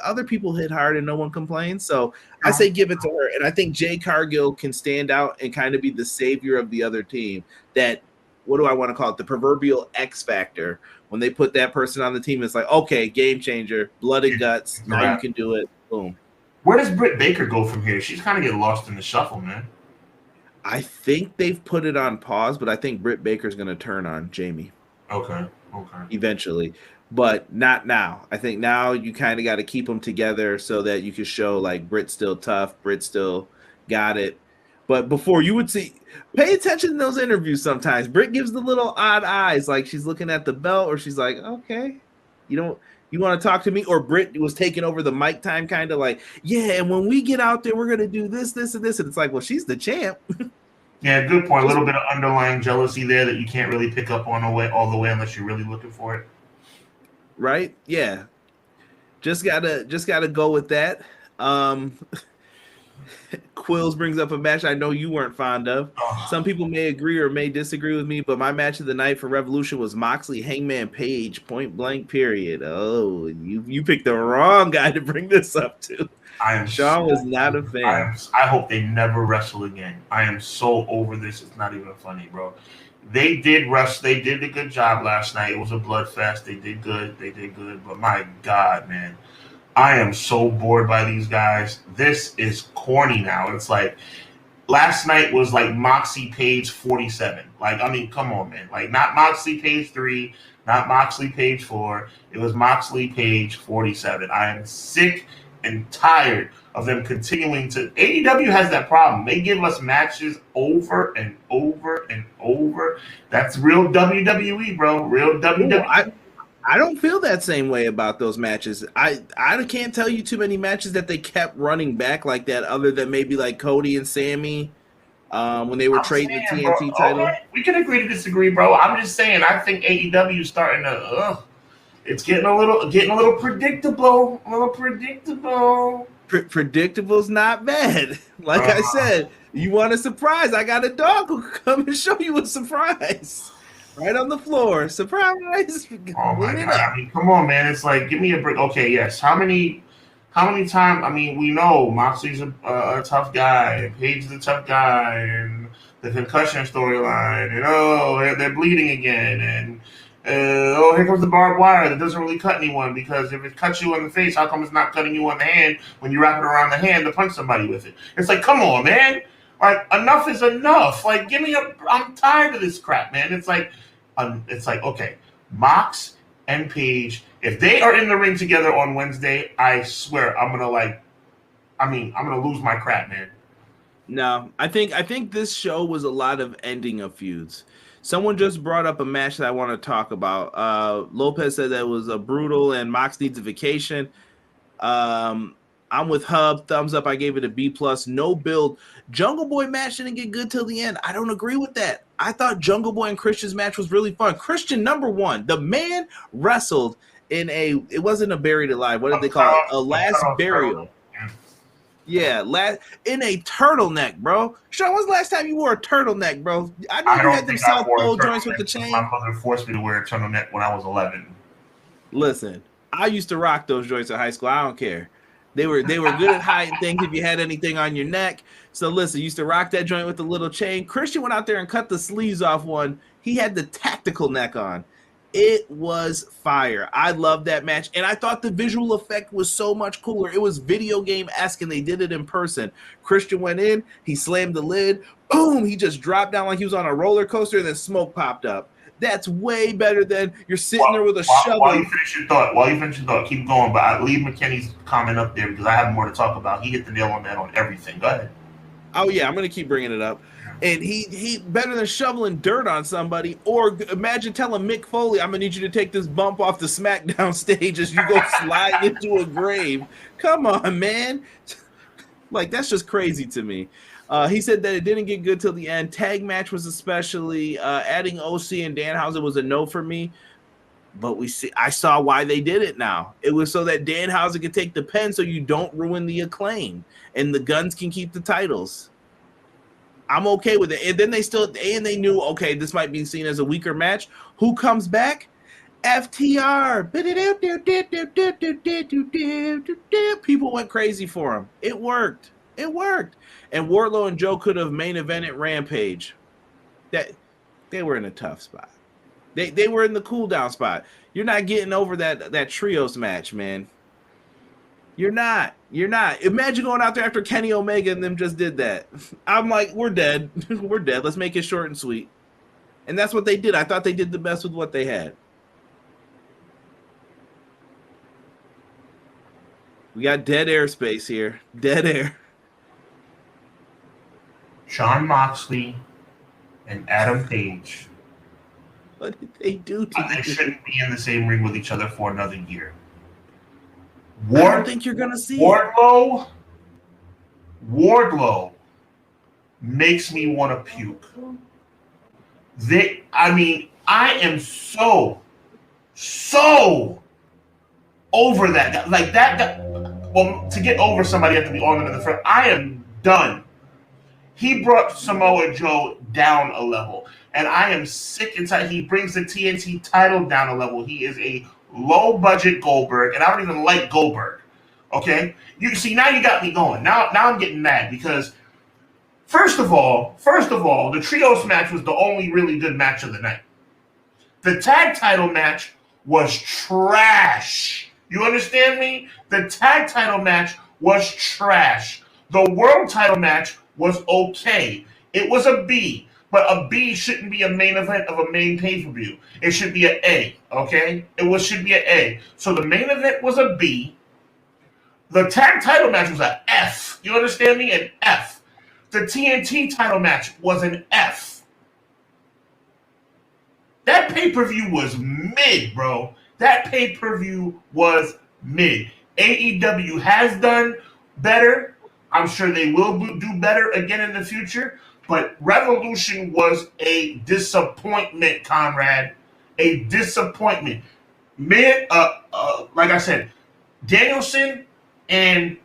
other people hit hard and no one complains. So I say give it to her. And I think Jade Cargill can stand out and kind of be the savior of the other team. That, what do I want to call it? The proverbial X factor. When they put that person on the team, it's like, okay, game changer, blood and guts. Now you can do it. Boom. Where does Britt Baker go from here? She's kind of getting lost in the shuffle, man. I think they've put it on pause, but I think Britt Baker's going to turn on Jamie. Okay. Eventually, but not now. I think now you kind of got to keep them together so that you can show like Britt's still tough, Britt still got it. But before you would see, pay attention to those interviews sometimes. Britt gives the little odd eyes, like she's looking at the belt or she's like, okay, you want to talk to me? Or Britt was taking over the mic time, kind of like, yeah, and when we get out there, we're going to do this, this, and this. And it's like, well, she's the champ. Yeah, good point. A little bit of underlying jealousy there that you can't really pick up on all the way unless you're really looking for it. Right? Yeah. Just gotta go with that. Quills brings up a match I know you weren't fond of. Some people may agree or may disagree with me, but my match of the night for Revolution was Moxley Hangman Page, point blank period. Oh, you picked the wrong guy to bring this up to. Sean was not a fan. I hope they never wrestle again. I am so over this. It's not even funny, bro. They did wrestle. They did a good job last night. It was a bloodfest. They did good. But my God, man, I am so bored by these guys. This is corny now. It's like last night was like Moxley Page 47. Like, I mean, come on, man. Like, not Moxley Page 3, not Moxley Page 4. It was Moxley Page 47. I am sick and tired of them continuing to. AEW has that problem. They give us matches over and over and over. That's real WWE, bro. Real WWE. Ooh, I don't feel that same way about those matches. I can't tell you too many matches that they kept running back like that, other than maybe like Cody and Sammy when they were trading the TNT title. Okay. We can agree to disagree, bro. I'm just saying. I think AEW is starting to. It's getting a little predictable. Predictable's not bad. Like I said, you want a surprise? I got a dog who can come and show you a surprise. Right on the floor. Surprise. Oh my God. I mean, come on, man. It's like, give me a break. Okay, yes. How many times? I mean, we know Moxley's a tough guy, and Page is a tough guy, and the concussion storyline, and they're bleeding again, and here comes the barbed wire that doesn't really cut anyone, because if it cuts you in the face, how come it's not cutting you on the hand when you wrap it around the hand to punch somebody with it? It's like, come on, man. Like, enough is enough. Like, give me I'm tired of this crap, man. It's like, okay, Mox and Page, if they are in the ring together on Wednesday, I swear I'm gonna lose my crap, man. No, I think this show was a lot of ending of feuds. Someone just brought up a match that I want to talk about. Lopez said that was a brutal and Mox needs a vacation. I'm with Hub. Thumbs up. I gave it a B+. No build. Jungle Boy match didn't get good till the end. I don't agree with that. I thought Jungle Boy and Christian's match was really fun. Christian, number one, the man wrestled in it wasn't a buried alive. What did they call it? A last burial. Yeah, in a turtleneck, bro. Sean, when's the last time you wore a turtleneck, bro? I know you had them South Pole joints with the chain. My mother forced me to wear a turtleneck when I was 11. Listen, I used to rock those joints in high school. I don't care. They were good at hiding things if you had anything on your neck. So listen, used to rock that joint with the little chain. Christian went out there and cut the sleeves off one. He had the tactical neck on. It was fire. I loved that match. And I thought the visual effect was so much cooler. It was video game-esque, and they did it in person. Christian went in. He slammed the lid. Boom! He just dropped down like he was on a roller coaster, and then smoke popped up. That's way better than you're sitting there with a shovel. While you finish your thought, keep going. But I leave McKinney's comment up there because I have more to talk about. He hit the nail on that on everything. Go ahead. Oh, yeah, I'm going to keep bringing it up. And he better than shoveling dirt on somebody. Or imagine telling Mick Foley, I'm going to need you to take this bump off the SmackDown stage as you go slide into a grave. Come on, man. Like, that's just crazy to me. He said that it didn't get good till the end. Tag match was especially adding OC and Danhausen was a no for me. But I saw why they did it now. It was so that Danhausen could take the pen so you don't ruin the Acclaim. And the Guns can keep the titles. I'm okay with it. And then they knew, okay, this might be seen as a weaker match. Who comes back? FTR. People went crazy for him. It worked. And Wardlow and Joe could have main evented Rampage. That they were in a tough spot. They were in the cool down spot. You're not getting over that trios match, man. You're not. Imagine going out there after Kenny Omega and them just did that. I'm like, we're dead. We're dead. Let's make it short and sweet. And that's what they did. I thought they did the best with what they had. We got dead airspace here. Dead air. Jon Moxley and Adam Page. What did they do to They shouldn't be in the same ring with each other for another year. I don't think you're gonna see Wardlow makes me want to puke. I am so over that. Like that. Well, to get over somebody, you have to be on them in the front. I am done. He brought Samoa Joe down a level, and I am sick and tired. He brings the TNT title down a level. He is a low-budget Goldberg, and I don't even like Goldberg. Okay? You see, now you got me going. Now I'm getting mad because, first of all, the trios match was the only really good match of the night. The tag title match was trash. You understand me? The tag title match was trash. The world title match was okay. It was a B, but a B shouldn't be a main event of a main pay-per-view. It should be an A, okay? Should be an A. So the main event was a B. The tag title match was an F. You understand me? An F. The TNT title match was an F. That pay-per-view was mid, bro. That pay-per-view was mid. AEW has done better. I'm sure they will do better again in the future. But Revolution was a disappointment, Conrad. A disappointment. Like I said, Danielson and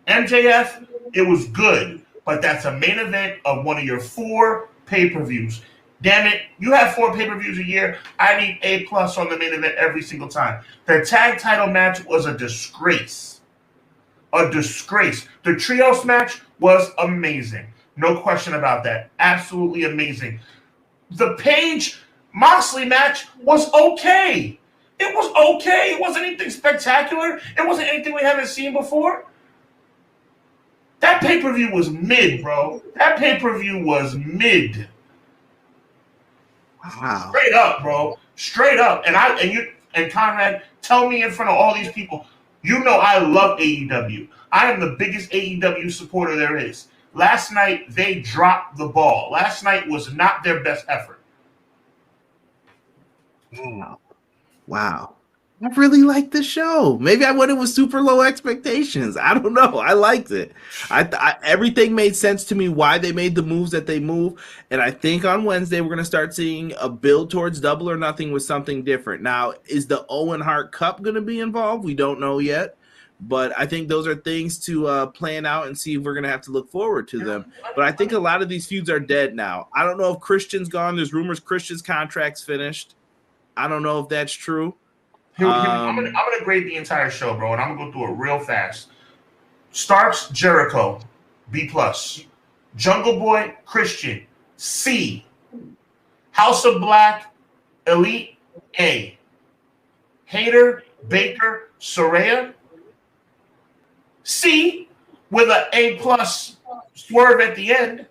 MJF, it was good. But that's a main event of one of your 4 pay-per-views. Damn it, you have 4 pay-per-views a year. I need A+ on the main event every single time. The tag title match was a disgrace. A disgrace. The trios match was amazing. No question about that. Absolutely amazing. The Page Moxley match was okay. It was okay. It wasn't anything spectacular. It wasn't anything we haven't seen before. That pay-per-view was mid, bro. That pay-per-view was mid. Wow. Straight up, bro. Straight up. And Conrad, tell me in front of all these people, you know I love AEW. I am the biggest AEW supporter there is. Last night, they dropped the ball. Last night was not their best effort. Wow. I really liked the show. Maybe I went in with super low expectations. I don't know. I liked it. Everything made sense to me why they made the moves that they move. And I think on Wednesday we're going to start seeing a build towards Double or Nothing with something different. Now, is the Owen Hart Cup going to be involved? We don't know yet. But I think those are things to plan out and see if we're going to have to look forward to them. But I think a lot of these feuds are dead now. I don't know if Christian's gone. There's rumors Christian's contract's finished. I don't know if that's true. I'm gonna grade the entire show, bro, and I'm gonna go through it real fast. Starks, Jericho, B+. Jungle Boy, Christian, C. House of Black, Elite, A. Hayter, Baker, Soraya, C, with an A+ swerve at the end.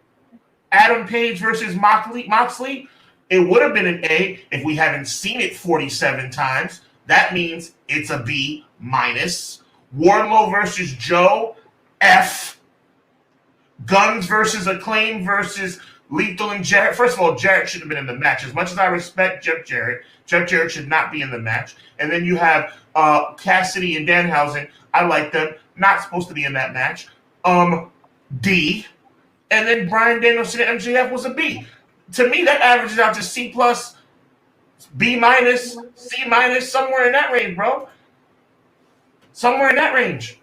Adam Page versus Moxley. It would have been an A if we haven't seen it 47 times. That means it's a B-. Wardlow versus Joe, F. Guns versus Acclaim versus Lethal and Jarrett. First of all, Jarrett shouldn't have been in the match. As much as I respect Jeff Jarrett should not be in the match. And then you have Cassidy and Danhausen. I like them. Not supposed to be in that match. D. And then Bryan Danielson and MJF was a B. To me, that averages out to C+, B-, C-, somewhere in that range, bro. Somewhere in that range.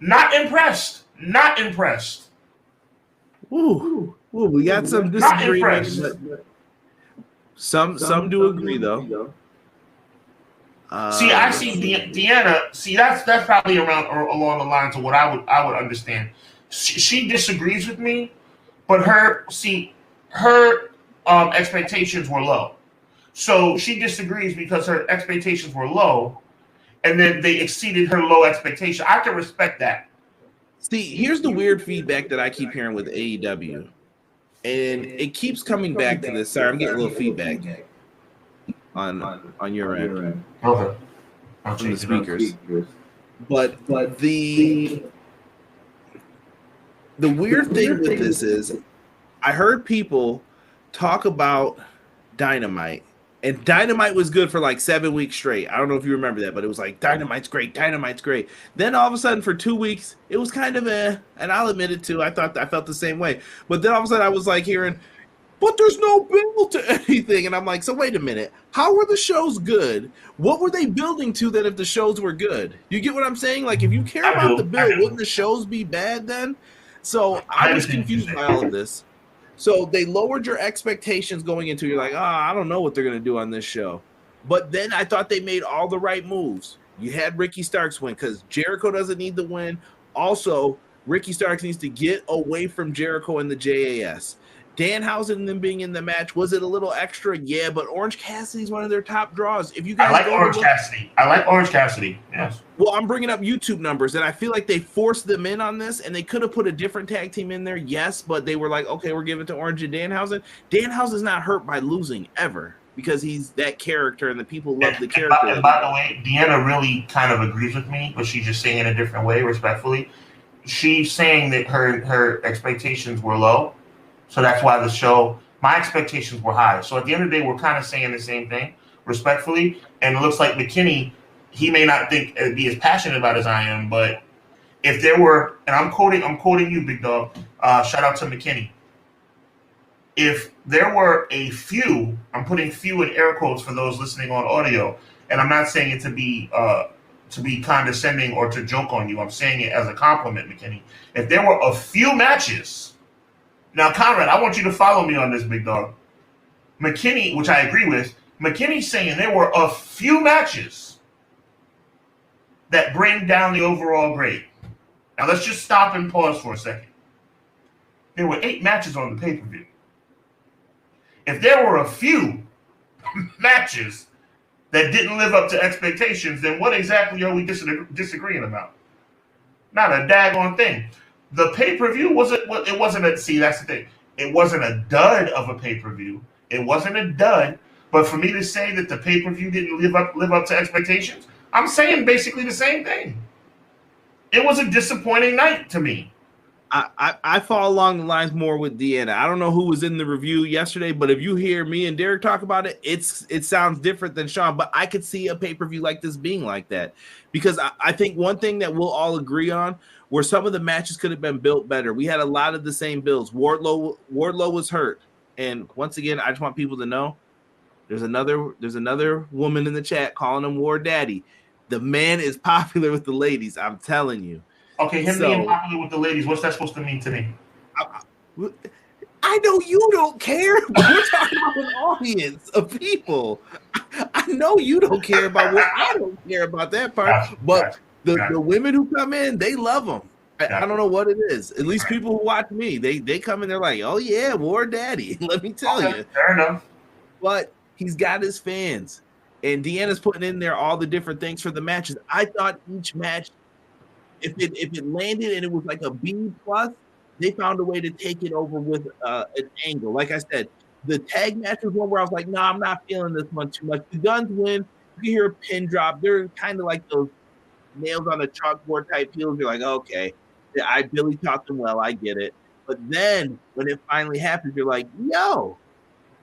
Not impressed. Ooh, we got some disagreement. Some do agree though. I see Deanna. See, that's probably along the lines of what I would understand. She disagrees with me, but her expectations were low. So she disagrees because her expectations were low, and then they exceeded her low expectation. I can respect that. See, here's the weird feedback that I keep hearing with AEW, and it keeps coming back to this. Sorry, I'm getting a little feedback on your end. Okay. From the speakers. But the weird thing with this is I heard people talk about Dynamite, and Dynamite was good for like 7 weeks straight. I don't know if you remember that, but it was like Dynamite's great. Then all of a sudden for 2 weeks, it was kind of and I'll admit it too. I felt the same way. But then all of a sudden I was like hearing but there's no build to anything. And I'm like, so wait a minute. How were the shows good? What were they building to that if the shows were good? You get what I'm saying? Like, if you care about the build, wouldn't the shows be bad then? So I was confused by all of this. So they lowered your expectations going into it. You're like, I don't know what they're going to do on this show. But then I thought they made all the right moves. You had Ricky Starks win because Jericho doesn't need the win. Also, Ricky Starks needs to get away from Jericho and the JAS. Danhausen and them being in the match, was it a little extra? Yeah, but Orange Cassidy's one of their top draws. If you guys I like Orange Cassidy. Yes. Well, I'm bringing up YouTube numbers, and I feel like they forced them in on this, and they could have put a different tag team in there, yes, but they were like, okay, we're giving it to Orange and Danhausen. Danhausen's not hurt by losing ever because he's that character, and the people love the character. And by the way, Deanna really kind of agrees with me, but she's just saying it a different way, respectfully. She's saying that her expectations were low. So that's why the show, my expectations were high. So at the end of the day, we're kind of saying the same thing, respectfully. And it looks like McKinney, he may not be as passionate about as I am, but if there were, and I'm quoting you, Big Dog. Shout out to McKinney. If there were a few, I'm putting few in air quotes for those listening on audio, and I'm not saying it to be condescending or to joke on you. I'm saying it as a compliment, McKinney. If there were a few matches. Now, Conrad, I want you to follow me on this, Big Dog. McKinney, which I agree with, McKinney's saying there were a few matches that bring down the overall grade. Now, let's just stop and pause for a second. There were 8 matches on the pay-per-view. If there were a few matches that didn't live up to expectations, then what exactly are we disagreeing about? Not a daggone thing. The pay-per-view wasn't a, see, that's the thing. It wasn't a dud of a pay-per-view. It wasn't a dud, but for me to say that the pay-per-view didn't live up to expectations, I'm saying basically the same thing. It was a disappointing night to me. I fall along the lines more with Deanna. I don't know who was in the review yesterday, but if you hear me and Derek talk about it, it sounds different than Sean. But I could see a pay-per-view like this being like that because I think one thing that we'll all agree on where some of the matches could have been built better. We had a lot of the same builds. Wardlow was hurt, and once again, I just want people to know there's another woman in the chat calling him War Daddy. The man is popular with the ladies. I'm telling you. Okay, him being popular with the ladies, what's that supposed to mean to me? I know you don't care, but we're talking about an audience of people. I know you don't care about what I don't care about that part, but the women who come in, they love him. I don't know what it is. At least people who watch me, they come in, they're like, oh yeah, War Daddy. Let me tell you. Fair enough. But he's got his fans. And Deanna's putting in there all the different things for the matches. I thought each match, if it landed and it was like a B plus, they found a way to take it over with an angle. Like I said, the tag match was one where I was like, I'm not feeling this one too much. The Guns win. You can hear a pin drop. They're kind of like those nails on a chalkboard type heels. You're like, okay, I Billy taught them well. I get it. But then when it finally happens, you're like, yo,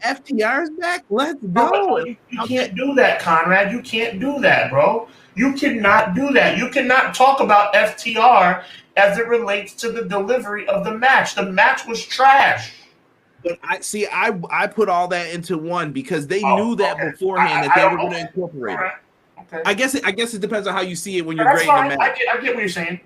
FTR's back. Let's go. You can't do that, Conrad. You can't do that, bro. You cannot do that. You cannot talk about FTR as it relates to the delivery of the match. The match was trash. But I put all that into one because they knew that beforehand that they were going to incorporate it. Okay. I guess it depends on how you see it when you're grading the match. I get what you're saying.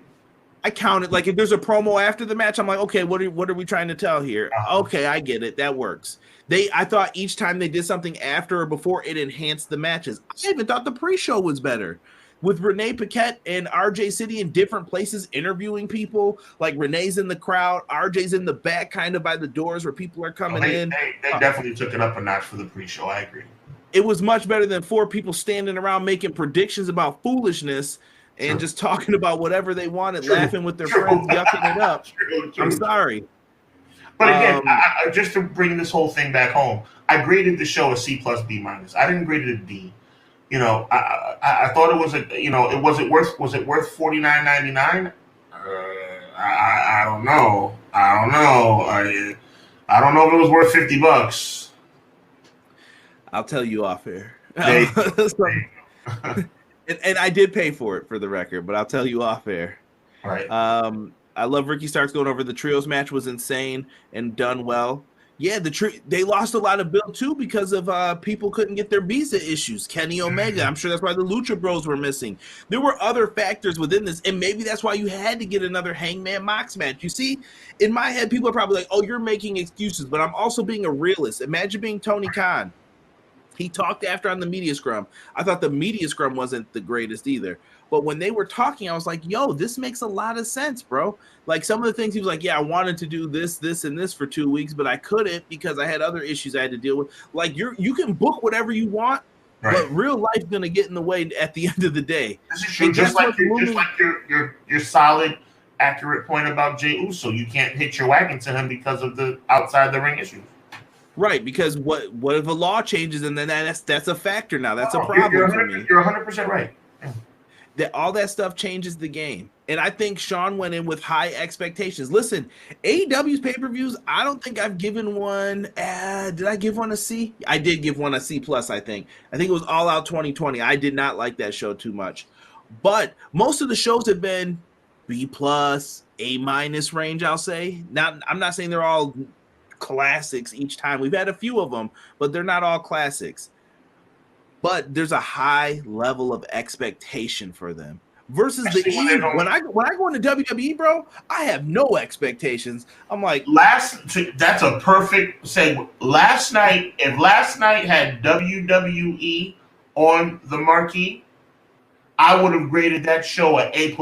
I count it like if there's a promo after the match, I'm like, okay, what are we trying to tell here? Okay, I get it. That works. I thought each time they did something after or before, it enhanced the matches. I even thought the pre-show was better. With Renee Paquette and RJ City in different places interviewing people, like Renee's in the crowd, RJ's in the back, kind of by the doors where people are coming in. They definitely took it up a notch for the pre-show. I agree. It was much better than 4 people standing around making predictions about foolishness and just talking about whatever they wanted, laughing with their friends, yucking it up. I'm sorry. But again, I just to bring this whole thing back home, I graded the show a C plus B minus. I didn't grade it a D. You know, I thought it was was it worth $49.99? I don't know. I don't know if it was worth $50. I'll tell you off air. And I did pay for it, for the record, but I'll tell you off air. Right. I love Ricky Starks going over. The trios match was insane and done well. Yeah, they lost a lot of build too because of people couldn't get their visa issues. Kenny Omega, I'm sure that's why the Lucha Bros were missing. There were other factors within this, and maybe that's why you had to get another Hangman Mox match. You see, in my head, people are probably like, "Oh, you're making excuses," but I'm also being a realist. Imagine being Tony Khan. He talked after on the media scrum. I thought the media scrum wasn't the greatest either. But when they were talking, I was like, yo, this makes a lot of sense, bro. Like some of the things he was like, yeah, I wanted to do this, and this for 2 weeks, but I couldn't because I had other issues I had to deal with. Like you can book whatever you want, right, but real life's gonna get in the way at the end of the day. This is true. Just like your solid, accurate point about Jey Uso. You can't hitch your wagon to him because of the outside the ring issues. Right, because what if a law changes and then that's a factor now? That's a problem for me. You're 100% right. That all that stuff changes the game. And I think Sean went in with high expectations. Listen, AEW's pay-per-views, I don't think I've given one. Did I give one a C? I did give one a C+, I think. I think it was All Out 2020. I did not like that show too much. But most of the shows have been B+, A- range, I'll say. I'm not saying they're all classics each time. We've had a few of them, but they're not all classics. But there's a high level of expectation for them versus the E. When I go into WWE, bro, I have no expectations. I'm like, that's a perfect segue. Last night had WWE on the marquee, I would have graded that show an A+.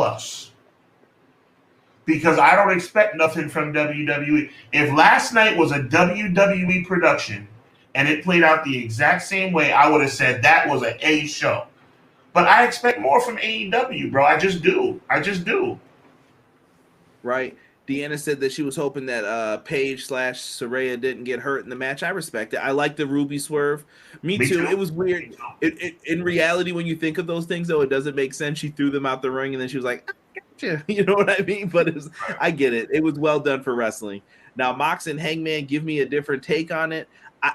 Because I don't expect nothing from WWE. If last night was a WWE production and it played out the exact same way, I would have said that was an A show. But I expect more from AEW, bro. I just do. Right. Deanna said that she was hoping that Paige/Saraya didn't get hurt in the match. I respect it. I like the Ruby swerve. Me too. It was weird. In reality, when you think of those things, though, it doesn't make sense. She threw them out the ring, and then she was like, you know what I mean? But I get it. It was well done for wrestling. Now, Mox and Hangman give me a different take on it.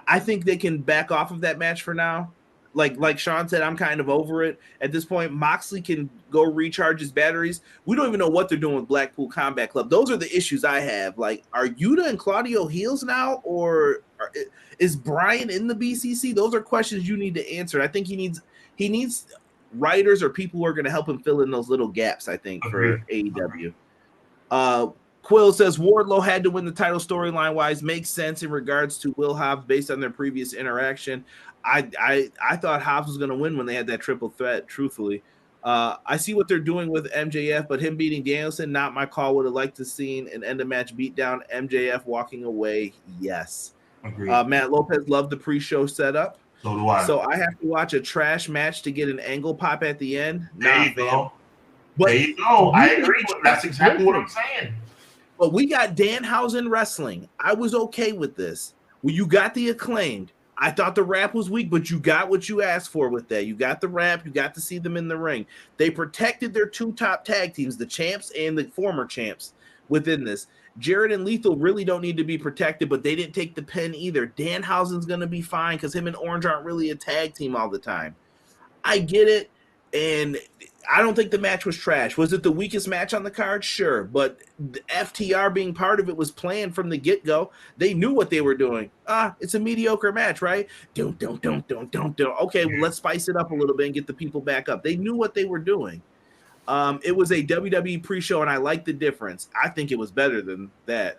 I think they can back off of that match for now. Like Sean said, I'm kind of over it. At this point, Moxley can go recharge his batteries. We don't even know what they're doing with Blackpool Combat Club. Those are the issues I have. Like, are Yuta and Claudio heels now? Or is Brian in the BCC? Those are questions you need to answer. I think he needs writers or people who are going to help him fill in those little gaps, I think, for AEW. Quill says Wardlow had to win the title storyline wise. Makes sense in regards to Will Hobbs based on their previous interaction. I thought Hobbs was going to win when they had that triple threat, truthfully. I see what they're doing with MJF, but him beating Danielson, not my call. Would have liked to seen an end of match beatdown. MJF walking away, yes. Matt Lopez loved the pre-show setup. So do I. So I have to watch a trash match to get an angle pop at the end. There you go. I agree. That's exactly what I'm saying. But we got Danhausen wrestling. I was okay with this. Well, you got the Acclaimed. I thought the rap was weak, but you got what you asked for with that. You got the rap. You got to see them in the ring. They protected their two top tag teams, the champs and the former champs within this. Jarrett and Lethal really don't need to be protected, but they didn't take the pin either. Danhausen's going to be fine because him and Orange aren't really a tag team all the time. I get it, and I don't think the match was trash. Was it the weakest match on the card? Sure, but the FTR being part of it was planned from the get-go. They knew what they were doing. It's a mediocre match, right? Don't. Okay, well, let's spice it up a little bit and get the people back up. They knew what they were doing. It was a WWE pre-show, and I like the difference. I think it was better than that.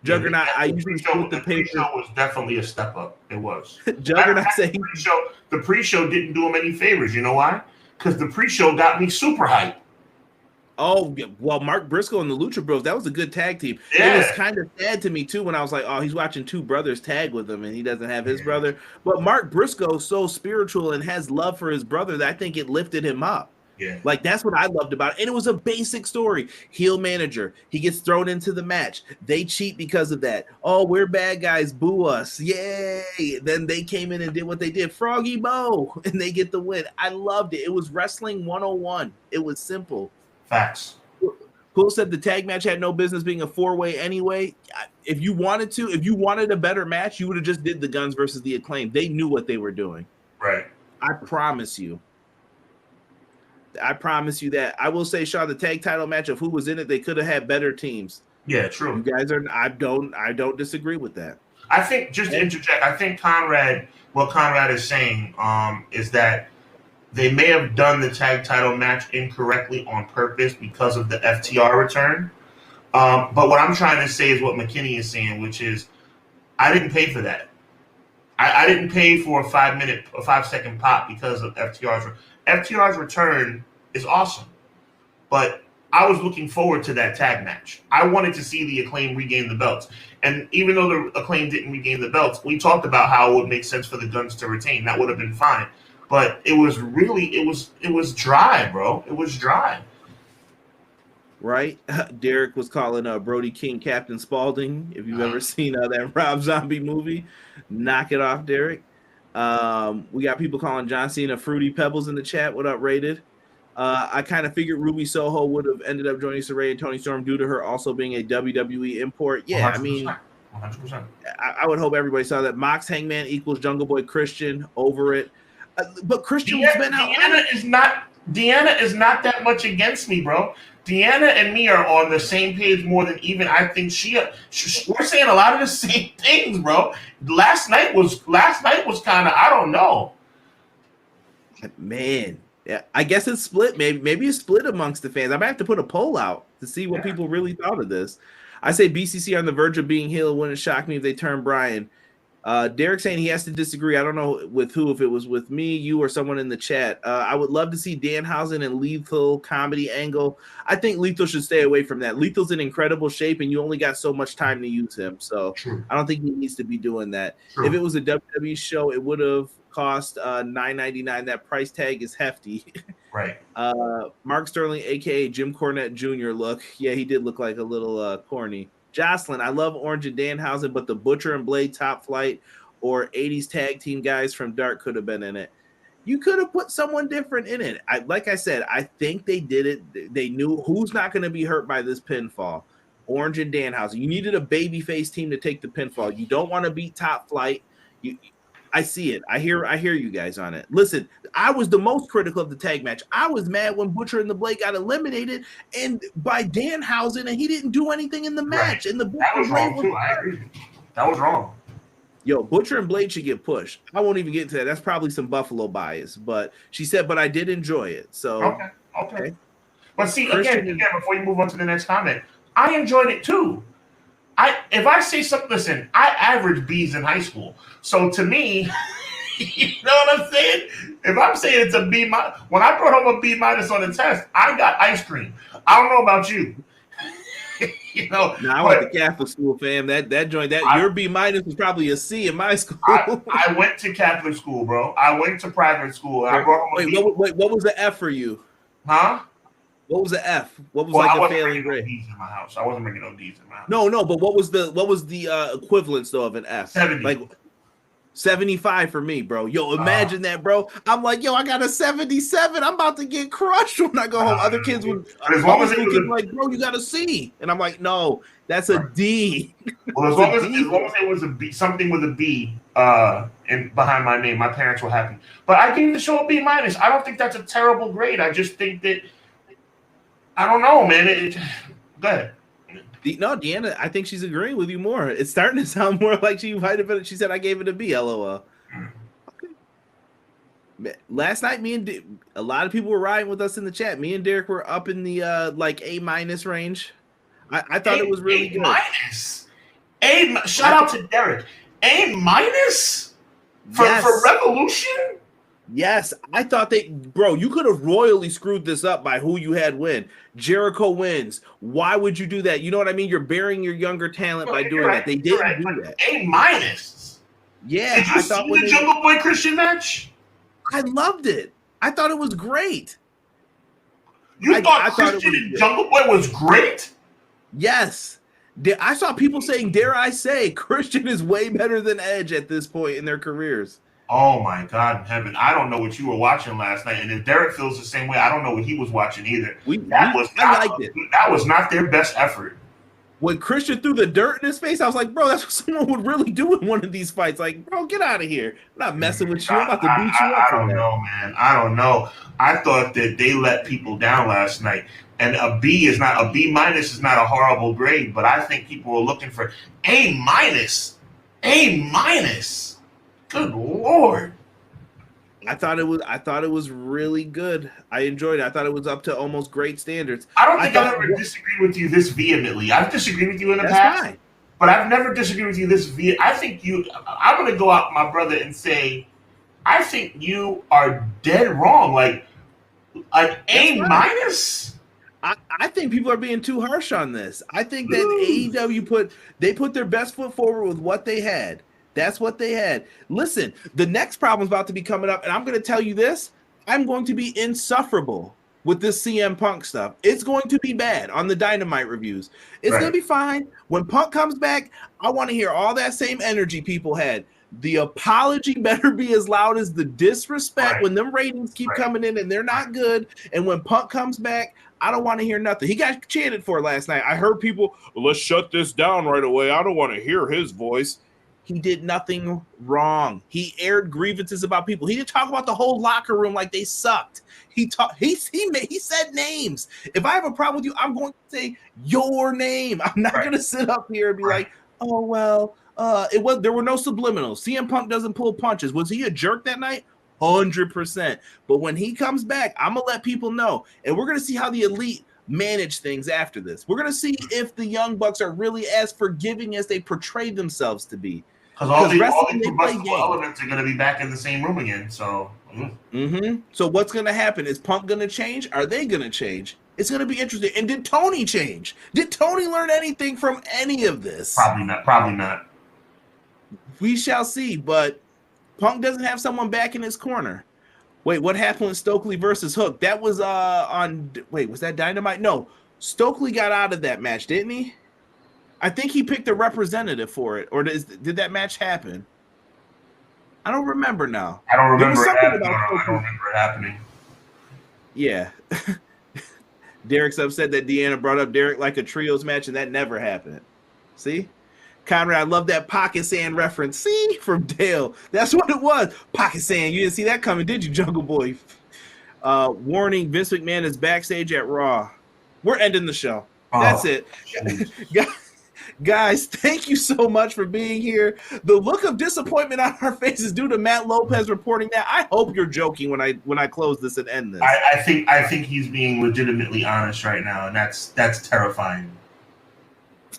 Juggernaut, I usually put the pre-show was definitely a step up. It was. Juggernaut saying the pre-show didn't do him any favors. You know why? Because the pre-show got me super hyped. Oh, well, Mark Briscoe and the Lucha Bros, that was a good tag team. Yeah. It was kind of sad to me, too, when I was like, oh, he's watching two brothers tag with him, and he doesn't have his brother. But Mark Briscoe's so spiritual and has love for his brother that I think it lifted him up. Yeah. Like, that's what I loved about it. And it was a basic story. Heel manager. He gets thrown into the match. They cheat because of that. Oh, we're bad guys. Boo us. Yay. Then they came in and did what they did. Froggy Bo. And they get the win. I loved it. It was Wrestling 101. It was simple. Facts. Cool said the tag match had no business being a four-way anyway. If you wanted a better match, you would have just did the Guns versus the Acclaim. They knew what they were doing. Right. I promise you that. I will say, Sean, the tag title match of who was in it, they could have had better teams. Yeah, true. You guys are. I don't disagree with that. I think, just to interject, I think what Conrad is saying is that they may have done the tag title match incorrectly on purpose because of the FTR return. But what I'm trying to say is what McKinney is saying, which is I didn't pay for that. I didn't pay for a 5-second pop because of FTR's return is awesome. But I was looking forward to that tag match. I wanted to see the Acclaim regain the belts. And even though the Acclaim didn't regain the belts, we talked about how it would make sense for the Guns to retain. That would have been fine. But it was dry, bro. It was dry. Right? Derek was calling Brody King Captain Spaulding. If you've ever seen that Rob Zombie movie, knock it off, Derek. We got people calling John Cena Fruity Pebbles in the chat. What up, Rated? I kind of figured Ruby Soho would have ended up joining Sarray and Toni Storm due to her also being a WWE import. Yeah, 100%. I mean, 100%. I would hope everybody saw that. Mox Hangman equals Jungle Boy Christian. Over it. But Christian's been out. Deanna is not that much against me, bro. Deanna and me are on the same page more than even I think we're saying a lot of the same things, bro. Last night was kind of, I don't know. Man, yeah, I guess it's split. Maybe it's split amongst the fans. I might have to put a poll out to see what people really thought of this. I say BCC on the verge of being heel. Wouldn't shock me if they turn Brian. Derek saying he has to disagree. I don't know with who, if it was with me, you, or someone in the chat. I would love to see Danhausen and Lethal comedy angle. I think Lethal should stay away from that. Lethal's in incredible shape, and you only got so much time to use him. So True. I don't think he needs to be doing that. True. If it was a WWE show, it would have cost $9.99. That price tag is hefty. Right. Mark Sterling, a.k.a. Jim Cornette Jr. look. Yeah, he did look like a little corny. Jocelyn, I love Orange and Danhausen, but the Butcher and Blade Top Flight or 80s tag team guys from Dark could have been in it. You could have put someone different in it. Like I said, I think they did it. They knew who's not going to be hurt by this pinfall. Orange and Danhausen. You needed a babyface team to take the pinfall. You don't want to beat Top Flight. I see it. I hear you guys on it. Listen, I was the most critical of the tag match. I was mad when Butcher and the Blade got eliminated and by Danhausen, and he didn't do anything in the match. Right. And the that was wrong too. I agree. That was wrong. Yo, Butcher and Blade should get pushed. I won't even get into that. That's probably some Buffalo bias. But she said, but I did enjoy it. So okay. But see, again, before you move on to the next comment, I enjoyed it too. If I say something, listen, I averaged B's in high school. So to me, you know what I'm saying? If I'm saying it's a B minus, when I brought home a B minus on the test, I got ice cream. I don't know about you. I went to Catholic school, fam. That joint, your B minus was probably a C in my school. I went to Catholic school, bro. I went to private school. I brought home a B. What was the F for you? Huh? What was the F? What was like a failing grade? D's in my house. I wasn't bringing no D's in my house. No, but what was the equivalence though of an F? 70. Like 75 for me, bro. Yo, imagine that, bro. I'm like, I got a 77. I'm about to get crushed when I go home. Other kids would, as long as like, bro, you got a C, and I'm like, no, that's a D. Well, as long as it was a B, something with a B, and behind my name, my parents were happy. But I gave the show a B minus. I don't think that's a terrible grade. I just think that. I don't know, man. Go ahead. No, Deanna, I think she's agreeing with you more. It's starting to sound more like she might have been. She said, I gave it a B, LOL. Okay. Last night, a lot of people were riding with us in the chat. Me and Derek were up in the like A minus range. I thought it was really good. Minus. Shout out to Derek. A minus for Revolution? Yes, I thought you could have royally screwed this up by who you had win. Jericho wins. Why would you do that? You know what I mean? You're burying your younger talent by doing that. They didn't do that. A minus. Yeah, Did you see the Jungle Boy Christian match? I loved it. I thought it was great. You thought Christian and Jungle Boy was great? Yes. I saw people saying, dare I say, Christian is way better than Edge at this point in their careers. Oh my God in heaven! I don't know what you were watching last night, and if Derek feels the same way, I don't know what he was watching either. I liked it. That was not their best effort. When Christian threw the dirt in his face, I was like, bro, that's what someone would really do in one of these fights. Like, bro, get out of here! I'm not messing with you. I'm about to beat you up. I don't know, man. I don't know. I thought that they let people down last night, and a B minus is not a horrible grade, but I think people were looking for A minus. A-. Good Lord. I thought it was really good. I enjoyed it. I thought it was up to almost great standards. I don't think I've ever disagreed with you this vehemently. I've disagreed with you in the past, fine. But I've never disagreed with you this I think I'm going to go out, my brother, and say, I think you are dead wrong. Like, an A-. I think people are being too harsh on this. I think that AEW put their best foot forward with what they had. That's what they had. Listen, the next problem's about to be coming up, and I'm going to tell you this. I'm going to be insufferable with this CM Punk stuff. It's going to be bad on the Dynamite reviews. It's going to be fine. When Punk comes back, I want to hear all that same energy people had. The apology better be as loud as the disrespect when them ratings keep coming in and they're not good. And when Punk comes back, I don't want to hear nothing. He got chanted for last night. I heard people, let's shut this down right away. I don't want to hear his voice. He did nothing wrong. He aired grievances about people. He didn't talk about the whole locker room like they sucked. He said names. If I have a problem with you, I'm going to say your name. I'm not going to sit up here and be like, oh, well, there were no subliminals. CM Punk doesn't pull punches. Was he a jerk that night? 100%. But when he comes back, I'm going to let people know. And we're going to see how the Elite manage things after this. We're going to see if the Young Bucks are really as forgiving as they portray themselves to be. Because all the combustible elements are going to be back in the same room again. So, So what's going to happen? Is Punk going to change? Are they going to change? It's going to be interesting. And did Tony change? Did Tony learn anything from any of this? Probably not. We shall see. But Punk doesn't have someone back in his corner. Wait, what happened with Stokely versus Hook? That was was that Dynamite? No, Stokely got out of that match, didn't he? I think he picked a representative for it. Or did that match happen? I don't remember now. I don't remember it happening. Yeah. Derek's upset that Deanna brought up Derek like a trios match, and that never happened. See? Conrad, I love that pocket sand reference. See? From Dale. That's what it was. Pocket sand. You didn't see that coming, did you, Jungle Boy? Warning, Vince McMahon is backstage at Raw. We're ending the show. That's it. Guys, thank you so much for being here. The look of disappointment on our faces due to Matt Lopez reporting that. I hope you're joking when I close this and end this. I think he's being legitimately honest right now, and that's terrifying.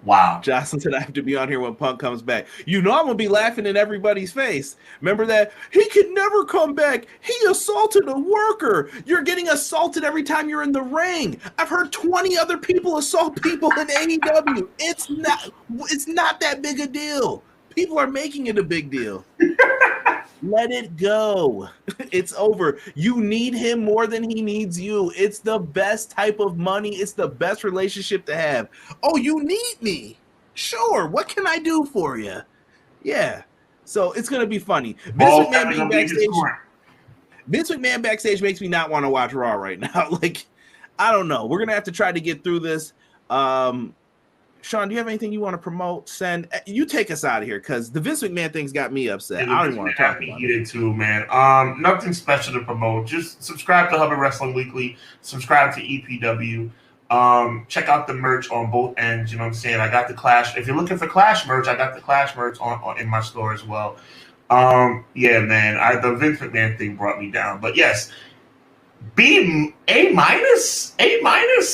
Wow. Jocelyn said I have to be on here when Punk comes back. You know I'm going to be laughing in everybody's face. Remember that? He can never come back. He assaulted a worker. You're getting assaulted every time you're in the ring. I've heard 20 other people assault people in AEW. It's not that big a deal. People are making it a big deal. Let it go. It's over. You need him more than he needs you. It's the best type of money. It's the best relationship to have. Oh, you need me? Sure. What can I do for you? Yeah. So it's going to be funny. Vince McMahon backstage makes me not want to watch Raw right now. Like, I don't know. We're going to have to try to get through this. Sean, do you have anything you want to promote? You take us out of here because the Vince McMahon thing's got me upset. I don't even want to talk about it. Too, man. Nothing special to promote. Just subscribe to Hubbard Wrestling Weekly. Subscribe to EPW. Check out the merch on both ends. You know what I'm saying? I got the Clash. If you're looking for Clash merch, I got the Clash merch on in my store as well. Yeah, man. The Vince McMahon thing brought me down, but yes. A-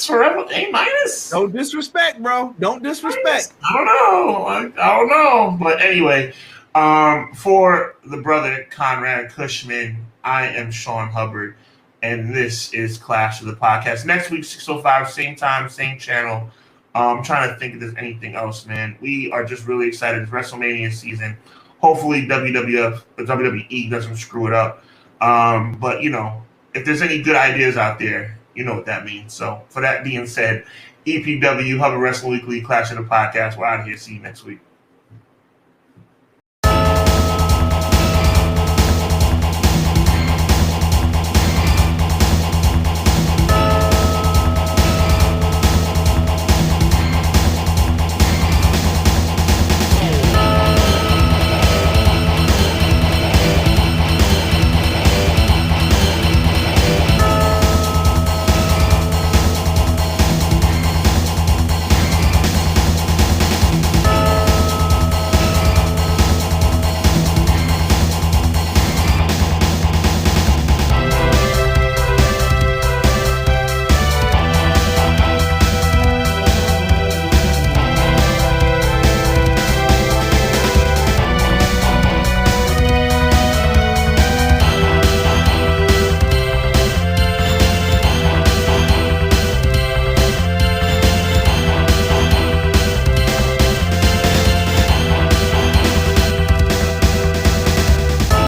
forever. A-. Don't disrespect, bro. Don't disrespect. I don't know. But anyway, for the brother Conrad Cushman, I am Sean Hubbard, and this is Clash of the Podcast. Next week, 6:05, same time, same channel. I'm trying to think if there's anything else, man. We are just really excited. It's WrestleMania season. Hopefully, WWE doesn't screw it up. But you know. If there's any good ideas out there, you know what that means. So, for that being said, EPW, Hubbard Wrestling Weekly, Clash of the Podcast. We're out of here. See you next week.